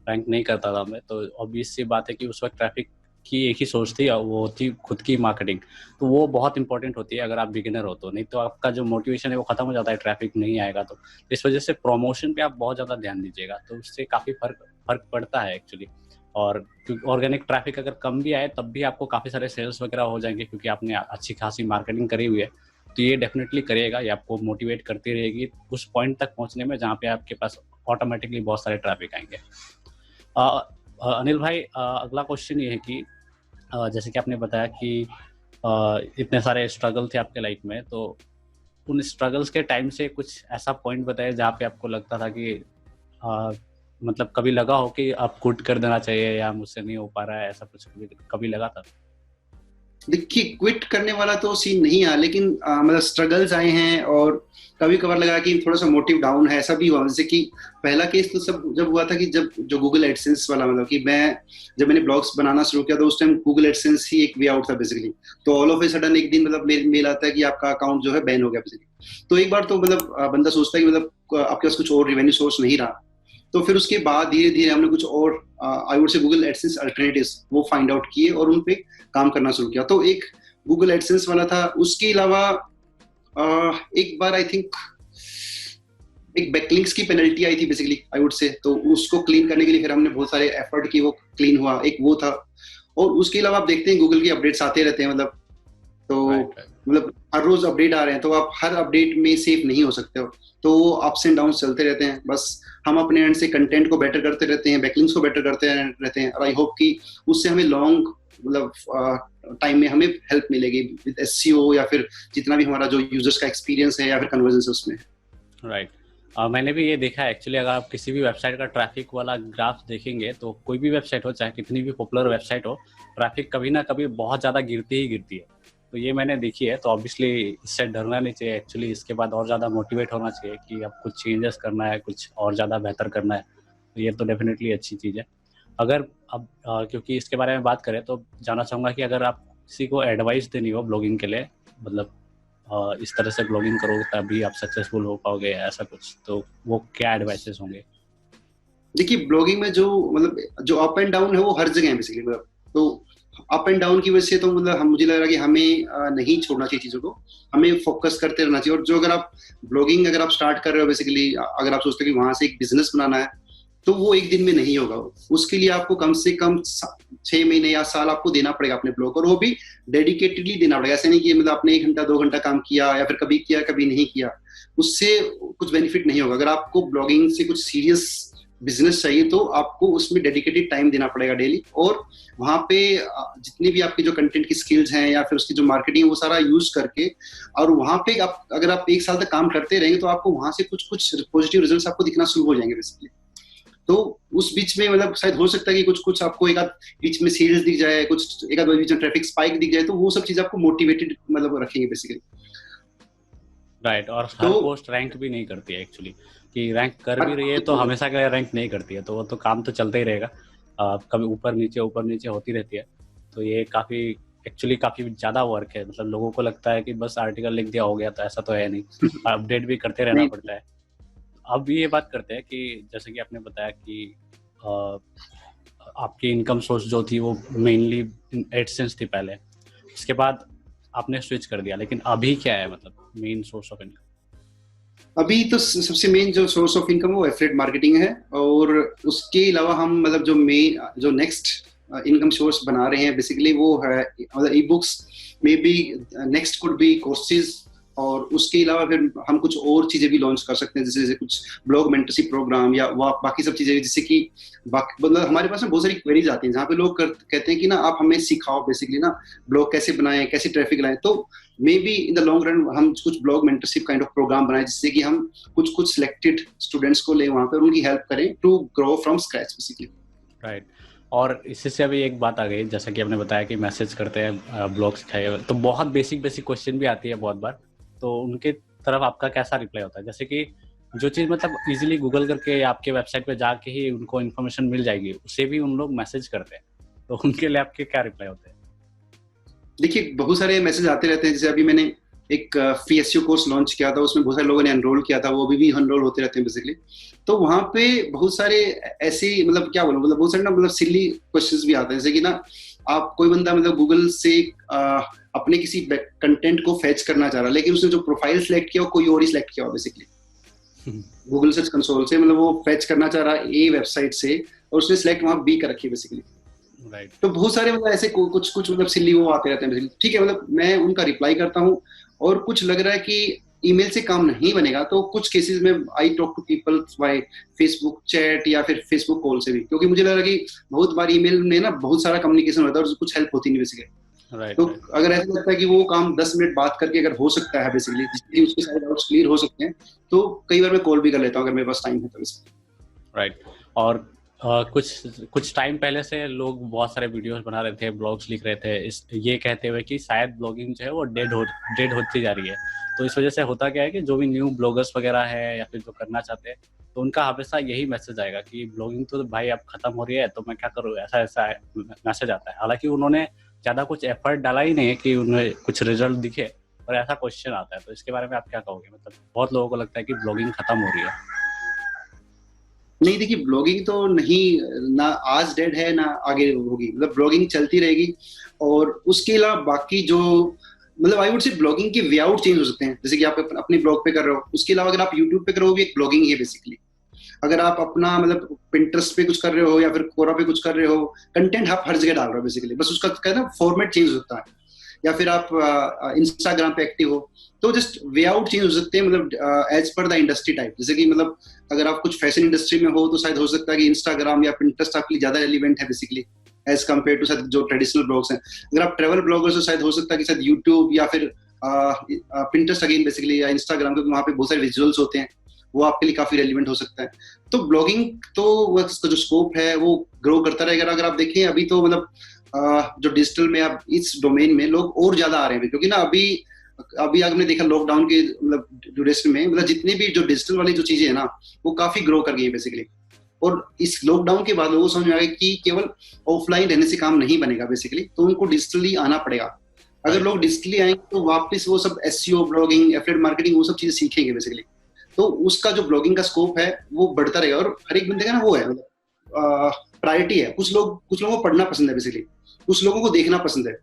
रैंक नहीं करता था मैं, तो ऑब्वियस सी बात है कि उस वक्त ट्रैफिक की एक ही सोच थी, वो थी खुद की मार्केटिंग। तो वो बहुत इंपॉर्टेंट होती है अगर आप बिगिनर हो तो, नहीं तो आपका जो मोटिवेशन है वो खत्म हो जाता है ट्रैफिक नहीं आएगा तो। इस वजह से प्रमोशन पे आप बहुत ज़्यादा ध्यान दीजिएगा, तो उससे काफ़ी फर्क पड़ता है एक्चुअली। और ऑर्गेनिक ट्रैफिक अगर कम भी आए तब भी आपको काफ़ी सारे सेल्स वगैरह हो जाएंगे, क्योंकि आपने अच्छी खासी मार्केटिंग करी हुई है। तो ये डेफिनेटली करिएगा, ये आपको मोटिवेट करती रहेगी उस पॉइंट तक पहुंचने में जहाँ पे आपके पास ऑटोमेटिकली बहुत सारे ट्रैफिक आएंगे। अनिल भाई, अगला क्वेश्चन ये है कि जैसे कि आपने बताया कि इतने सारे स्ट्रगल थे आपके लाइफ में, तो उन स्ट्रगल्स के टाइम से कुछ ऐसा पॉइंट बताया जहाँ पे आपको लगता था कि मतलब कभी लगा हो कि आप क्विट कर देना चाहिए या मुझसे नहीं हो पा रहा है, ऐसा कुछ कभी लगा था? देखिए क्विट करने वाला तो सीन नहीं आया, लेकिन मतलब स्ट्रगल्स आए हैं और कभी कभार लगा कि थोड़ा सा मोटिव डाउन है, ऐसा भी हुआ। जैसे कि पहला केस तो सब जब हुआ था कि जब जो गूगल एडसेंस वाला, मतलब कि जब मैंने ब्लॉग्स बनाना शुरू किया तो उस टाइम गूगल एडसेंस ही एक वे आउट था बेसिकली। तो ऑल ऑफ ए सडन एक दिन मतलब मेल आता है कि आपका अकाउंट जो है बैन हो गया बेसिकली। तो एक बार तो मतलब बंदा सोचता है कि मतलब आपके पास कुछ और रेवेन्यू सोर्स नहीं रहा। तो फिर उसके बाद धीरे धीरे हमने कुछ और I would say Google AdSense alternatives वो फाइंड आउट किए और उन पे काम करना शुरू किया। तो एक गूगल एडसेंस वाला था, उसके अलावा एक बार आई थिंक एक बैकलिंक्स की पेनल्टी आई थी बेसिकली आई वुड से, तो उसको क्लीन करने के लिए फिर हमने बहुत सारे एफर्ट किए, वो क्लीन हुआ, एक वो था। और उसके अलावा आप देखते हैं गूगल के अपडेट्स आते रहते हैं, मतलब तो मतलब हर रोज अपडेट आ रहे हैं, तो आप हर अपडेट में सेफ नहीं हो सकते हो, तो अप्स एंड डाउन चलते रहते हैं। बस हम अपने एंड से कंटेंट को बेटर करते रहते हैं, बैकलिंक्स को बेटर करते रहते हैं, और आई होप कि उससे हमें लॉन्ग मतलब टाइम में हमें हेल्प मिलेगी विद एसईओ या फिर जितना भी हमारा जो यूजर्स का एक्सपीरियंस है या फिर कन्वर्जन है उसमें। राइट। मैंने भी ये देखा है एक्चुअली। अगर आप किसी भी वेबसाइट का ट्रैफिक वाला ग्राफ देखेंगे तो कोई भी वेबसाइट हो, चाहे कितनी भी पॉपुलर वेबसाइट हो, ट्रैफिक कभी ना कभी बहुत ज़्यादा गिरती ही गिरती है। तो ये मैंने देखी है, तो ऑब्वियसली इससे डरना नहीं चाहिए एक्चुअली। इसके बाद और ज़्यादा मोटिवेट होना चाहिए कि अब कुछ चेंजेस करना है, कुछ और ज़्यादा बेहतर करना है। तो ये तो डेफिनेटली अच्छी चीज़ है। अगर अब क्योंकि इसके बारे में बात करें तो जानना चाहूँगा कि अगर आप किसी को एडवाइस देनी हो ब्लॉगिंग के लिए, मतलब इस तरह से ब्लॉगिंग करोगे तभी आप सक्सेसफुल हो पाओगे, ऐसा कुछ, तो वो क्या एडवाइसेस होंगे? देखिए ब्लॉगिंग में जो मतलब जो अप एंड डाउन है वो हर जगह है बेसिकली, मतलब तो अप एंड डाउन की वजह से तो मतलब मुझे लग रहा है कि हमें नहीं छोड़ना चाहिए चीजों को, हमें फोकस करते रहना चाहिए। और जो अगर आप ब्लॉगिंग अगर आप स्टार्ट कर रहे हो बेसिकली, अगर आप सोचते हो कि वहां से एक बिजनेस बनाना है, तो वो एक दिन में नहीं होगा। उसके लिए आपको कम से कम 6 महीने या साल आपको देना पड़ेगा अपने ब्लॉग, और वो भी डेडिकेटेडली देना पड़ेगा। ऐसे नहीं कि मतलब आपने 1 घंटा 2 घंटा काम किया या फिर कभी किया कभी नहीं किया, उससे कुछ बेनिफिट नहीं होगा। अगर आपको ब्लॉगिंग से कुछ सीरियस बिजनेस चाहिए तो आपको उसमें डेडिकेटेड टाइम देना पड़ेगा डेली, और वहां पे जितनी भी आपकी जो कंटेंट की स्किल्स हैं या फिर उसकी जो मार्केटिंग है वो सारा यूज करके, और वहां पे आप अगर आप 1 साल तक काम करते रहेंगे तो आपको वहां से कुछ पॉजिटिव रिजल्ट्स आपको दिखना शुरू हो जाएंगे बेसिकली। तो उस बीच में मतलब शायद हो सकता है कि कुछ आपको एक आध बीच में सेल्स दिख जाए, कुछ एक आध बीच में ट्रैफिक स्पाइक दिख जाए, तो वो सब चीज आपको मोटिवेटेड मतलब रखेंगे बेसिकली। राइट। और हर पोस्ट रैंक भी नहीं करती है एक्चुअली, कि रैंक कर भी रही है तो हमेशा के लिए रैंक नहीं करती है, तो वो तो काम तो चलता ही रहेगा, कभी ऊपर नीचे होती रहती है। तो ये काफ़ी एक्चुअली काफ़ी ज़्यादा वर्क है। मतलब लोगों को लगता है कि बस आर्टिकल लिख दिया हो गया, तो ऐसा तो है नहीं, अपडेट भी करते रहना नहीं, पड़ता है। अब ये बात करते हैं कि जैसे कि आपने बताया कि आपकी इनकम सोर्स जो थी वो मेनली एडसेंस थी पहले, उसके बाद आपने स्विच कर दिया, लेकिन अभी क्या है मतलब मेन सोर्स ऑफ इनकम? अभी तो सबसे मेन जो सोर्स ऑफ इनकम वो एफिलिएट मार्केटिंग है, और उसके अलावा हम मतलब जो नेक्स्ट इनकम सोर्स बना रहे हैं बेसिकली वो है मतलब e books, may be next could be courses, और उसके अलावा फिर हम कुछ और चीजें भी लॉन्च कर सकते हैं, जैसे कुछ ब्लॉग मेंटरशिप प्रोग्राम या बाकी सब चीजें, जैसे कि मतलब हमारे पास में बहुत सारी क्वेरीज आती हैं जहाँ पे लोग कहते हैं कि ना आप हमें सिखाओ बेसिकली ना ब्लॉग कैसे बनाएं, कैसे ट्रैफिक लाएं। तो maybe in the long run हम कुछ blog mentorship kind of program बनाए, जिससे कि हम कुछ सिलेक्टेड स्टूडेंट्स को ले वहां पर उनकी हेल्प करें to grow from scratch basically. Right. और इससे से अभी एक बात आ गई, जैसा कि आपने बताया कि मैसेज करते हैं, ब्लॉग सिखाए, तो बहुत बेसिक बेसिक क्वेश्चन भी आती है बहुत बार, तो उनके तरफ आपका कैसा रिप्लाई होता है? जैसे कि जो चीज़ मतलब इजीली गूगल करके आपके वेबसाइट पे जाके ही उनको इन्फॉर्मेशन मिल जाएगी, उसे भी उन लोग मैसेज करते हैं, तो उनके लिए आपके क्या रिप्लाई होते हैं? देखिए बहुत सारे मैसेज आते रहते हैं, जैसे अभी मैंने एक फ्री एसईओ कोर्स लॉन्च किया था, उसमें बहुत सारे लोगों ने एनरोल किया था, वो अभी भी एनरोल होते रहते हैं बेसिकली। तो वहां पे बहुत सारे ऐसे मतलब क्या बोलूं, मतलब बहुत सारे ना मतलब सिली क्वेश्चंस भी आते हैं, जैसे कि ना आप कोई बंदा मतलब गूगल से अपने किसी कंटेंट को फैच करना चाह रहा है, लेकिन उसने जो प्रोफाइल सेलेक्ट किया वो कोई और ही सिलेक्ट किया बेसिकली गूगल सर्च कंसोल से, मतलब वो फैच करना चाह रहा है ए वेबसाइट से और उसने सिलेक्ट वहां बी कर रखी है बेसिकली। राइट। तो बहुत सारे मतलब ऐसे कुछ कुछ मतलब सिली वो आते रहते हैं, ठीक है, मतलब मैं उनका रिप्लाई करता हूँ। और कुछ लग रहा है कि ईमेल से काम नहीं बनेगा, तो कुछ केसेस में I talk to people by Facebook chat या फिर फेसबुक कॉल से भी, क्योंकि मुझे लग रहा है कि बहुत बार ईमेल में ना बहुत सारा कम्युनिकेशन होता है और कुछ हेल्प होती नहीं बेसिकली। राइट। तो राइट। अगर ऐसा लगता है कि वो काम 10 मिनट बात करके अगर हो सकता है बेसिकली, जिससे उसके सारे डाउट्स क्लियर हो सकते हैं, तो कई बार मैं कॉल भी कर लेता हूँ अगर मेरे पास टाइम है तो। राइट। और कुछ टाइम पहले से लोग बहुत सारे वीडियोस बना रहे थे, ब्लॉग्स लिख रहे थे, इस ये कहते हुए कि शायद ब्लॉगिंग जो है वो डेड होती जा रही है। तो इस वजह से होता क्या है कि जो भी न्यू ब्लॉगर्स वगैरह है या फिर जो करना चाहते हैं, तो उनका हमेशा यही मैसेज आएगा कि ब्लॉगिंग तो भाई अब खत्म हो रही है, तो मैं क्या करूँ, ऐसा ऐसा मैसेज आता है। हालांकि उन्होंने ज़्यादा कुछ एफर्ट डाला ही नहीं है कि उन्हें कुछ रिजल्ट दिखे, और ऐसा क्वेश्चन आता है। तो इसके बारे में आप क्या कहोगे? मतलब बहुत लोगों को लगता है कि ब्लॉगिंग खत्म हो रही है। नहीं, देखिए ब्लॉगिंग तो नहीं ना आज डेड है ना आगे होगी, मतलब ब्लॉगिंग चलती रहेगी। और उसके अलावा बाकी जो मतलब आई वुड से ब्लॉगिंग के वे आउट चेंज हो सकते हैं, जैसे कि आप अपने ब्लॉग पे कर रहे हो, उसके अलावा अगर आप यूट्यूब पे कर रहे हो भी एक ब्लॉगिंग ही है बेसिकली। अगर आप अपना मतलब पिंटरेस्ट पे कुछ कर रहे हो या फिर कोरा पे कुछ कर रहे हो, कंटेंट आप हर जगह डाल रहे हो बेसिकली, बस उसका क्या है ना फॉर्मेट चेंज होता है। या फिर आप इंस्टाग्राम पे एक्टिव हो, तो जस्ट वे आउट चेंज हो सकते हैं, मतलब as per the industry type. जैसे कि मतलब अगर आप कुछ फैशन इंडस्ट्री में हो तो शायद हो सकता है कि इंस्टाग्राम या पिंटरेस्ट आपके लिए ज्यादा रेलिवेंट है बेसिकली एज कम्पेयर टू शायद जो ट्रेडिशनल ब्लॉग्स हैं। अगर आप ट्रेवल ब्लॉगर्स हो शायद हो सकता है कि शायद यूट्यूब या फिर पिंटरेस्ट अगेन बेसिकली या इंस्टाग्राम, क्योंकि वहाँ पे बहुत सारे विजुअल्स होते हैं, वो आपके लिए काफी रेलिवेंट हो सकता है। तो ब्लॉगिंग तो उसका जो स्कोप है वो ग्रो करता रहेगा। अगर आप देखें अभी तो मतलब जो डिजिटल में आप इस डोमेन में लोग और ज्यादा आ रहे हैं, क्योंकि ना अभी अभी आपने देखा लॉकडाउन के मतलब ड्यूरेशन में मतलब जितनी भी जो डिजिटल वाली जो चीजें है ना वो काफी ग्रो कर गई है बेसिकली। और इस लॉकडाउन के बाद लोगों को समझ में आ गया कि केवल ऑफलाइन रहने से काम नहीं बनेगा बेसिकली, तो उनको डिजिटली आना पड़ेगा। अगर लोग डिजिटली आएंगे तो वापस वो सब एसईओ, ब्लॉगिंग, एफिलिएट मार्केटिंग, वो सब चीजें सीखेंगे बेसिकली। तो उसका जो ब्लॉगिंग का स्कोप है वो बढ़ता रहेगा। और हर एक बंदे का ना वो है मतलब प्रायोरिटी है। कुछ लोगों को पढ़ना पसंद है बेसिकली, कुछ लोगों को देखना पसंद है,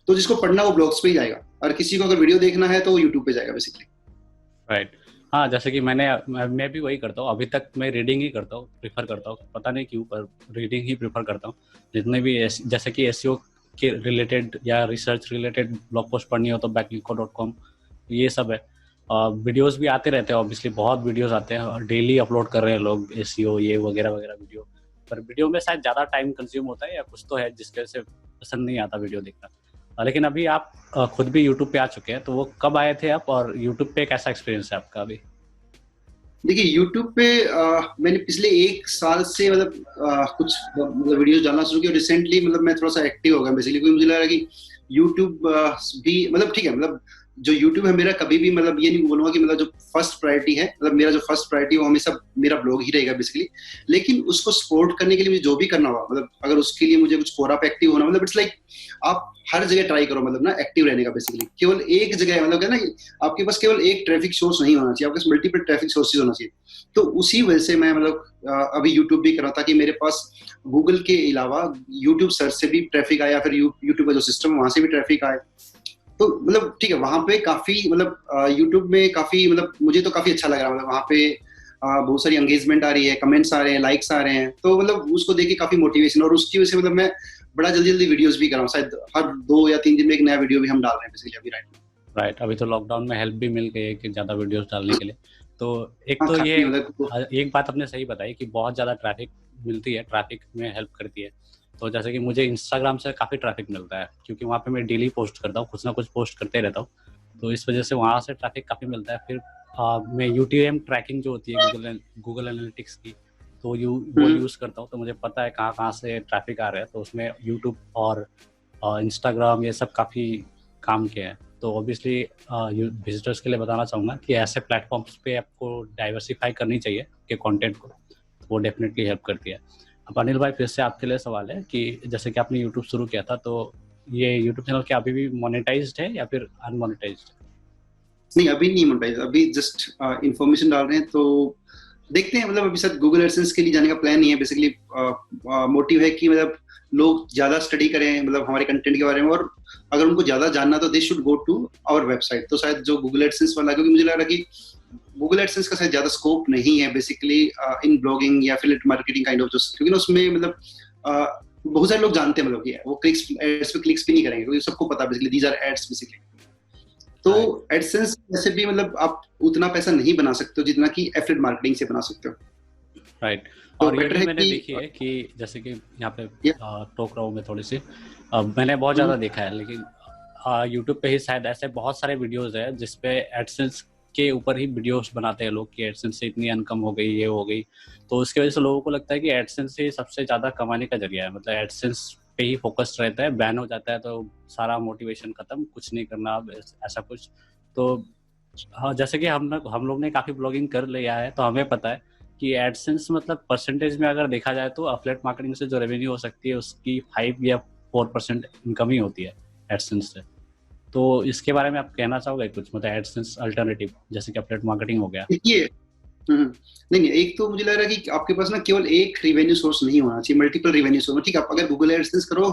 तो जिसको पढ़ना वो ब्लॉग्स पे ही जाएगा, और किसी को अगर वीडियो देखना है तो वो यूट्यूब पे जाएगा बेसिकली। राइट। हाँ, जैसे कि मैं भी वही करता हूँ। अभी तक मैं रीडिंग ही करता हूँ, प्रीफर करता हूँ, पता नहीं क्यों, पर रीडिंग ही प्रीफर करता हूँ। जितने भी जैसे कि एसईओ के रिलेटेड या रिसर्च रिलेटेड ब्लॉग पोस्ट पढ़नी हो तो backlinko.com, ये सब है। वीडियोस भी आते रहते हैं, ऑब्वियसली बहुत वीडियोस आते हैं और डेली अपलोड कर रहे हैं लोग एसईओ ये वगैरह वगैरह वीडियो। पर वीडियो में शायद ज़्यादा टाइम कंज्यूम होता है या कुछ तो है जिसके वजह से पसंद नहीं आता वीडियो देखना। लेकिन अभी आप खुद भी यूट्यूब पे आ चुके हैं, तो वो कब आए थे आप, और यूट्यूब पे कैसा एक्सपीरियंस है आपका अभी? देखिए यूट्यूब पे मैंने पिछले 1 साल से मतलब कुछ मतलब वीडियोस डालना शुरू किया। रिसेंटली मतलब मैं थोड़ा सा एक्टिव हो गया बेसिकली, क्योंकि मुझे लगा कि यूट्यूब भी मतलब ठीक है, मतलब जो YouTube है मेरा कभी भी मतलब ये नहीं बोलूंगा कि मतलब जो फर्स्ट प्रायोरिटी है, मतलब मेरा जो फर्स्ट प्रायोरिटी है वो हमेशा मेरा ब्लॉग ही रहेगा बेसिकली। लेकिन उसको सपोर्ट करने के लिए मुझे जो भी करना होगा, मतलब अगर उसके लिए मुझे कुछ कोरा पे एक्टिव होना, मतलब इट्स लाइक आप हर जगह ट्राई करो, मतलब ना एक्टिव रहने का बेसिकली। केवल एक जगह मतलब ना कि आपके पास केवल एक ट्रैफिक सोर्स नहीं होना चाहिए, आपके पास मल्टीपल ट्रैफिक सोर्सेज होना चाहिए। तो उसी वजह से मैं मतलब अभी यूट्यूब भी कर रहा था कि मेरे पास गूगल के अलावा यूट्यूब सर्च से भी ट्रैफिक आया, फिर यूट्यूब का जो सिस्टम वहां से भी ट्रैफिक आए। तो मतलब ठीक है, वहां पे काफी मतलब यूट्यूब में काफी मतलब मुझे तो काफी अच्छा लग रहा है, मतलब वहां पे बहुत सारी एंगेजमेंट आ रही है, कमेंट्स आ रहे हैं, लाइक्स आ रहे हैं, तो मतलब उसको देख के काफी मोटिवेशन, और उसकी वजह से मतलब मैं बड़ा जल्दी जल्दी वीडियोस भी कर रहा हूँ, शायद हर 2 या 3 दिन में एक नया वीडियो भी हम डाल रहे हैं बेसिकली अभी राइट। अभी तो लॉकडाउन में हेल्प भी मिल गई है कि ज़्यादा वीडियोस डालने के लिए। तो एक हाँ तो ये काफी मतलब एक बात आपने सही बताई कि बहुत ज़्यादा ट्रैफिक मिलती है, ट्रैफिक में हेल्प करती है। तो जैसे कि मुझे इंस्टाग्राम से काफ़ी ट्रैफिक मिलता है, क्योंकि वहाँ पे मैं डेली पोस्ट करता हूँ, कुछ ना कुछ पोस्ट करते रहता हूँ, तो इस वजह से वहाँ से ट्रैफिक काफ़ी मिलता है। फिर मैं यूटीएम ट्रैकिंग जो होती है गूगल एनालिटिक्स की, तो वो यूज़ करता हूँ, तो मुझे पता है कहाँ कहाँ से ट्रैफिक आ रहा है, तो उसमें यूट्यूब और इंस्टाग्राम ये सब काफ़ी काम किया है। तो ऑब्वियसली विजिटर्स के लिए बताना चाहूँगा कि ऐसे प्लेटफॉर्म्स पे आपको डाइवर्सिफाई करनी चाहिए कि कंटेंट को, तो वो डेफिनेटली हेल्प करती है। अब अनिल भाई, फिर से आपके लिए सवाल है कि जैसे कि आपने यूट्यूब शुरू किया था, तो ये यूट्यूब चैनल क्या अभी भी मोनेटाइज्ड है या फिर अनमोनेटाइज्ड? नहीं, अभी नहीं मोनेटाइज, अभी जस्ट इंफॉर्मेशन डाल रहे हैं, तो देखते हैं। मतलब अभी शायद गूगल एडसेंस के लिए जाने का प्लान नहीं है बेसिकली। मोटिव है कि मतलब लोग ज्यादा स्टडी करें मतलब हमारे कंटेंट के बारे में, और अगर उनको ज्यादा जानना तो they should go to our website. तो शायद जो गूगल एडसेंस वाला, क्योंकि मुझे लग रहा है कि गूगल एडसेंस का शायद ज्यादा स्कोप नहीं है बेसिकली इन ब्लॉगिंग या फिर मार्केटिंग काइंड ऑफ, जो क्योंकि उसमें मतलब बहुत सारे लोग जानते हैं मतलब कि वो क्लिक्स एड्स पे क्लिक्स भी नहीं करेंगे, क्योंकि सबको पता है basically these are ads basically. तो एडसेंस वैसे भी मतलब आप उतना पैसा नहीं बना सकते हो जितना कि एफिलिएट मार्केटिंग से बना सकते हो। राइट। तो और ये बेटर भी है मैंने कि देखी है कि जैसे कि यहाँ पे या टोक रहा हूँ मैं थोड़ी सी, मैंने बहुत ज़्यादा देखा है, लेकिन यूट्यूब पे ही शायद ऐसे बहुत सारे वीडियोस है जिसपे एडसेंस के ऊपर ही वीडियोस बनाते हैं लोग कि एडसेंस से इतनी इनकम हो गई, ये हो गई। तो उसकी वजह से लोगों को लगता है कि एडसेंस ही सबसे ज़्यादा कमाने का जरिया है, मतलब एडसेंस पे ही फोकस रहता है, बैन हो जाता है तो सारा मोटिवेशन खत्म, कुछ नहीं करना अब, ऐसा कुछ। तो हाँ, जैसे कि हम लोग ने काफ़ी ब्लॉगिंग कर लिया है, तो हमें पता है कि एडसेंस मतलब परसेंटेज में अगर देखा जाए तो एफिलिएट मार्केटिंग से जो रेवेन्यू हो सकती है उसकी 5 या 4% इनकम ही होती है एडसेंस से। तो इसके बारे में आप कहना चाहोगे कुछ, मतलब एडसेंस अल्टरनेटिव जैसे कि एफिलिएट मार्केटिंग हो गया? देखिए, नहीं नहीं, एक तो मुझे लग रहा है कि आपके पास ना केवल एक रिवेन्यू सोर्स नहीं होना चाहिए, मल्टीपल रिवेन्यू सोर्स। ठीक है, आप अगर गूगल एडसेंस करो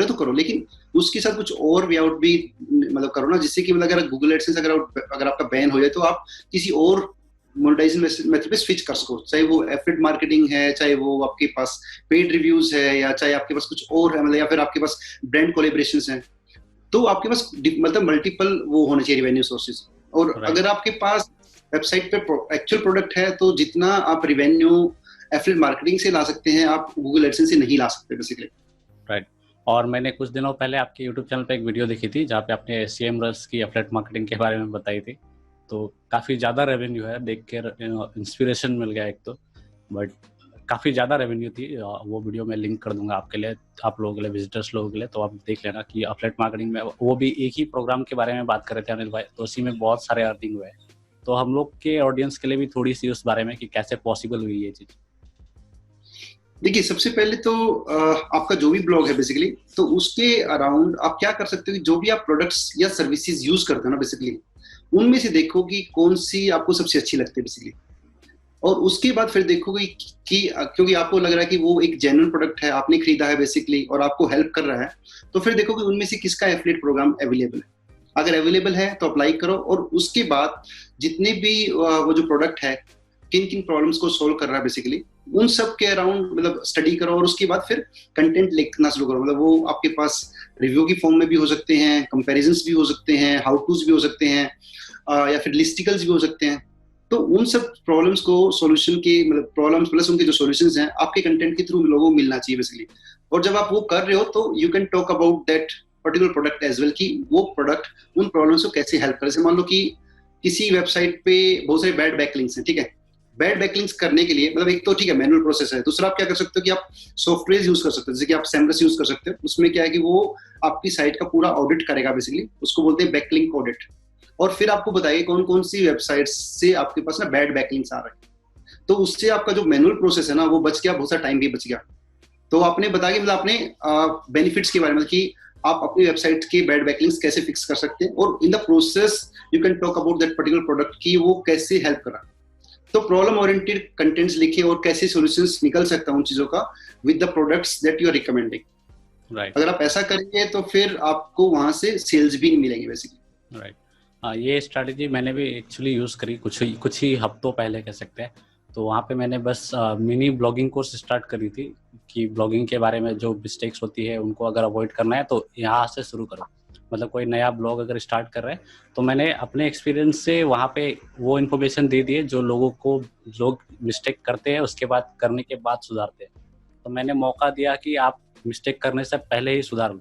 तो करो, लेकिन उसके साथ कुछ और वे आउट भी मतलब करो ना, जिससे कि मतलब अगर गूगल एडसेंस अगर आपका बैन हो जाए तो आप किसी और मोनेटाइजेशन मेथड पे स्विच कर सको, चाहे वो एफिलिएट मार्केटिंग है, चाहे वो आपके पास पेड रिव्यूज है, या चाहे आपके पास कुछ और है, मतलब या फिर आपके पास ब्रांड कोलैबोरेशंस हैं। तो आपके पास मतलब मल्टीपल वो होने चाहिए रिवेन्यू सोर्सेज। और अगर आपके पास वेबसाइट पे एक्चुअल प्रोडक्ट है, तो जितना आप रिवेन्यू एफिलिएट मार्केटिंग से ला सकते हैं, आप गूगल एडसेंस से नहीं ला सकते बेसिकली। राइट। और मैंने कुछ दिनों पहले आपके यूट्यूब चैनल पे एक वीडियो देखी थी जहाँ पे आपने SEMrush की एफिलिएट मार्केटिंग के बारे में बताई थी, तो काफ़ी ज़्यादा रेवेन्यू है, देख कर इंस्पिरेशन मिल गया एक तो, बट काफ़ी ज़्यादा रेवेन्यू थी। वो वीडियो मैं लिंक कर दूंगा आपके लिए, आप लोगों के लिए, विजिटर्स लोगों के लिए, तो आप देख लेना कि एफिलिएट मार्केटिंग में वो भी एक ही प्रोग्राम के बारे में बात कर रहे थे अनिल भाई, तो उसी में बहुत सारे अर्निंग हुए। तो हम लोग के ऑडियंस के लिए भी थोड़ी सी उस बारे में कि कैसे पॉसिबल हुई ये चीज़। देखिए, सबसे पहले तो आपका जो भी ब्लॉग है बेसिकली, तो उसके अराउंड आप क्या कर सकते हो कि जो भी आप प्रोडक्ट्स या सर्विसेज यूज करते हो ना बेसिकली, उनमें से देखो कि कौन सी आपको सबसे अच्छी लगती है बेसिकली। और उसके बाद फिर देखोगे कि क्योंकि आपको लग रहा है कि वो एक जेन्युइन प्रोडक्ट है, आपने खरीदा है बेसिकली और आपको हेल्प कर रहा है, तो फिर देखोगे उनमें से किसका एफिलिएट प्रोग्राम अवेलेबल है। अगर अवेलेबल है तो अप्लाई करो, और उसके बाद जितने भी वो जो प्रोडक्ट है किन किन प्रॉब्लम्स को सोल्व कर रहा है बेसिकली, उन सब के अराउंड मतलब स्टडी करो, और उसके बाद फिर कंटेंट लिखना शुरू करो। मतलब वो आपके पास रिव्यू की फॉर्म में भी हो सकते हैं, कंपैरिजंस भी हो सकते हैं, हाउ टूज भी हो सकते हैं, या फिर लिस्टिकल्स भी हो सकते हैं। तो उन सब प्रॉब्लम्स को सॉल्यूशन के मतलब प्रॉब्लम्स प्लस उनके जो सॉल्यूशंस हैं आपके कंटेंट के थ्रू लोगों को मिलना चाहिए बेसिकली। और जब आप वो कर रहे हो तो you can talk about that particular product as well, कि वो प्रोडक्ट उन प्रॉब्लम्स को कैसे हेल्प करे। जैसे मान लो कि किसी वेबसाइट पे बहुत सारे बैड बैकलिंक्स हैं, ठीक है। बैड बैकलिंक्स करने के लिए मतलब एक तो ठीक है मैनुअल प्रोसेस है, दूसरा आप क्या कर सकते हो कि आप सॉफ्टवेयर यूज कर सकते हो, जैसे कि आप SEMrush यूज कर सकते हो। उसमें क्या है कि वो आपकी साइट का पूरा ऑडिट करेगा बेसिकली, उसको बोलते हैं बैकलिंक ऑडिट। और फिर आपको बताइए कौन कौन सी वेबसाइट से आपके पास ना बैड बैकलिंक्स आ रहे हैं, तो उससे आपका जो मैनुअल प्रोसेस है ना वो बच गया, बहुत सारा टाइम भी बच गया। तो आपने बताया कि मतलब आपने बेनिफिट्स के बारे में कि आप अपनी वेबसाइट के बैड बैकलिंक्स कैसे फिक्स कर सकते हैं, और in the process you can talk about that particular product की वो कैसे हेल्प कर रहा है। तो प्रॉब्लम ओरिएंटेड कंटेंट्स लिखे और कैसे सॉल्यूशंस निकल सकता है उन चीजों का with the products that you are recommending. Right. अगर आप ऐसा करेंगे तो फिर आपको वहां से सेल्स भी मिलेंगे बेसिकली। राइट। ये स्ट्रैटेजी मैंने भी एक्चुअली यूज़ करी कुछ ही हफ्तों पहले कह सकते हैं। तो वहाँ पे मैंने बस मिनी ब्लॉगिंग कोर्स स्टार्ट करी थी कि ब्लॉगिंग के बारे में जो मिस्टेक्स होती है उनको अगर अवॉइड करना है तो यहाँ से शुरू करो। मतलब कोई नया ब्लॉग अगर स्टार्ट कर रहे हैं तो मैंने अपने एक्सपीरियंस से वहाँ पे वो इन्फॉर्मेशन दे दी है जो लोग मिस्टेक करते हैं उसके बाद करने के बाद सुधारते हैं। तो मैंने मौका दिया कि आप मिस्टेक करने से पहले ही सुधार लो।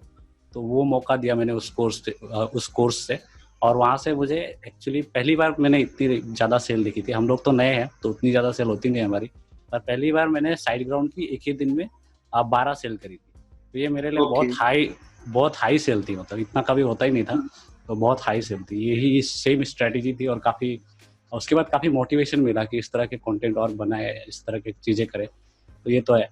तो वो मौका दिया मैंने उस कोर्स से। और वहाँ से मुझे एक्चुअली पहली बार मैंने इतनी ज़्यादा सेल देखी थी। हम लोग तो नए हैं तो उतनी ज़्यादा सेल होती नहीं हमारी, पर पहली बार मैंने साइड ग्राउंड की एक ही दिन में 12 सेल करी थी। तो ये मेरे लिए बहुत हाई सेल थी, मतलब इतना कभी होता ही नहीं था। तो बहुत हाई सेल थी, यही सेम स्ट्रेटेजी थी। और उसके बाद काफ़ी मोटिवेशन मिला कि इस तरह के कंटेंट और बनाए, इस तरह की चीज़ें करें। तो ये तो है।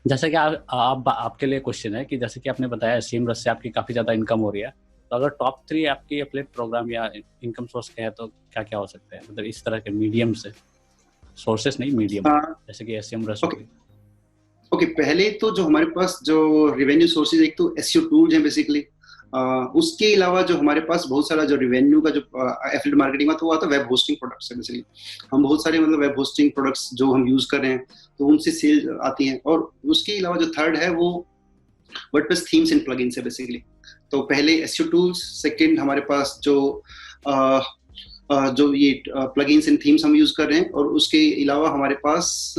जैसे कि आपके लिए क्वेश्चन है कि जैसे कि आपने बताया सेमरस से आपकी काफ़ी ज़्यादा इनकम हो रही है, तो अगर टॉप 3 आपकी एफिलिएट प्रोग्राम या इनकम सोर्स के है तो क्या क्या हो सकते हैं, मतलब इस तरह के मीडियम से, सोर्सेस नहीं मीडियम, जैसे कि सेमरस हो गई। ओके, पहले तो जो हमारे पास जो रेवेन्यू सोर्सेज, एक तो एसईओ टूल्स हैं बेसिकली। उसके अलावा जो हमारे पास बहुत सारा जो रेवेन्यू का जो एफिलिएट मार्केटिंग में तो वो आता है वेब होस्टिंग प्रोडक्ट्स है बेसिकली। हम बहुत सारे मतलब वेब होस्टिंग प्रोडक्ट्स जो हम यूज कर रहे हैं तो उनसे सेल आती हैं। और उसके अलावा जो थर्ड है वो वर्डप्रेस थीम्स एंड प्लगइन्स है बेसिकली। तो पहले एसईओ टूल्स, सेकंड हमारे पास जो ये प्लगइन्स एंड थीम्स हम यूज कर रहे हैं, और उसके अलावा हमारे पास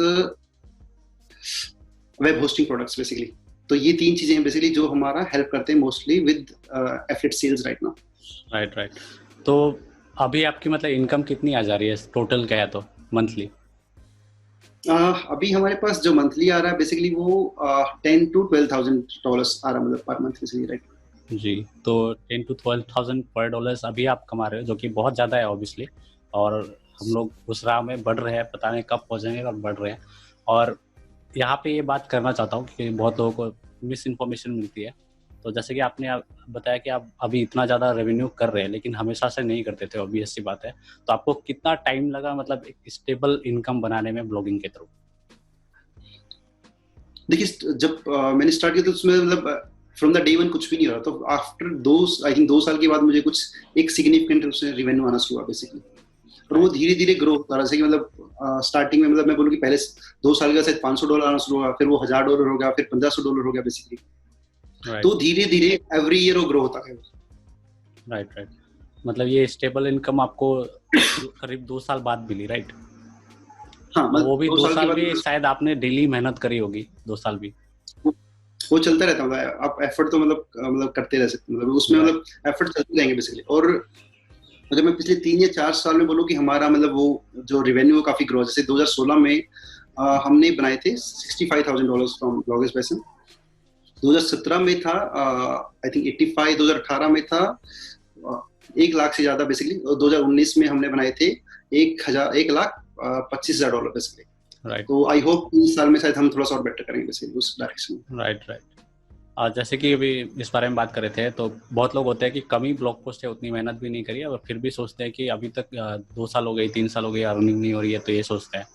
वेब होस्टिंग प्रोडक्ट्स बेसिकली। तो ये 3 चीजें हैं बेसिकली जो हमारा हेल्प करते हैं mostly with affiliate sales right now. Right. तो अभी आपकी मतलब इनकम कितनी आ जा रही है टोटल क्या है तो मंथली? अभी हमारे पास जो मंथली आ रहा है बेसिकली वो $10,000 to $12,000 आ रहा है, मतलब पर मंथ बेसिकली राइट। जी, तो 10 to 12,000 पर डॉलर्स अभी आप कमा रहे हो, जो कि बहुत ज़्यादा है ऑब्वियसली। और हम लोग उस राह में बढ़ रहे हैं, पता नहीं कब पहुँचेंगे, और बढ़ रहे हैं। और यहाँ पे ये बात करना चाहता हूँ कि बहुत लोगों को मिस इन्फॉर्मेशन मिलती है। तो जैसे कि आपने बताया कि आप अभी इतना ज़्यादा रेवेन्यू कर रहे हैं, लेकिन हमेशा से नहीं करते थे, ऑब्वियस सी बात है। तो आपको कितना टाइम लगा मतलब एक स्टेबल इनकम बनाने में ब्लॉगिंग के थ्रू? देखिए, जब मैंने स्टार्ट किया तो उसमें मतलब फ्रॉम द डे वन कुछ भी नहीं हो रहा। तो आफ्टर आई थिंक 2 साल के बाद मुझे कुछ एक सिग्निफिकेंट उससे रेवेन्यू आना शुरू हुआ बेसिकली। और वो धीरे धीरे ग्रो होता रहा। जैसे कि मतलब स्टार्टिंग में मतलब मैं बोलूँ कि पहले 2 साल का शायद $500 आना शुरू हुआ, फिर वो $1,000 हो गया, फिर $1,500 हो गया बेसिकली। तो धीरे धीरे एवरी ईयर वो ग्रो होता है। राइट। मतलब ये स्टेबल इनकम आपको करीब 2 साल बाद मिली, राइट? हाँ, वो भी 2 साल भी शायद आपने डेली मेहनत करी होगी, 2 साल भी। वो चलता रहता है, आप एफर्ट तो मतलब करते रह सकते, मतलब उसमें मतलब एफर्ट चलते रहेंगे बेसिकली। और अगर मैं पिछले 3 या 4 साल में बोलूँ कि हमारा मतलब वो जो रेवेन्यू काफी ग्रो, जैसे 2016 में हमने बनाए थे $65,000 फ्रॉम ब्लॉगर्स पैशन। 2017 में था आई थिंक 85, 2018 में था 1 लाख से ज्यादा बेसिकली, और 2019 में हमने बनाए थे $1,25,000 बेसिकली। राइट। तो आई होप इस साल में शायद हम थोड़ा सा और बेटर करेंगे बेसिकली उस डायरेक्शन में। राइट। जैसे कि अभी इस बारे में बात कर रहे थे, तो बहुत लोग होते हैं कि कम ही ब्लॉग पोस्ट है, उतनी मेहनत भी नहीं करी है, और फिर भी सोचते हैं कि अभी तक 2 साल हो गई, 3 साल हो गई, अर्निंग नहीं हो रही है, तो ये सोचते हैं।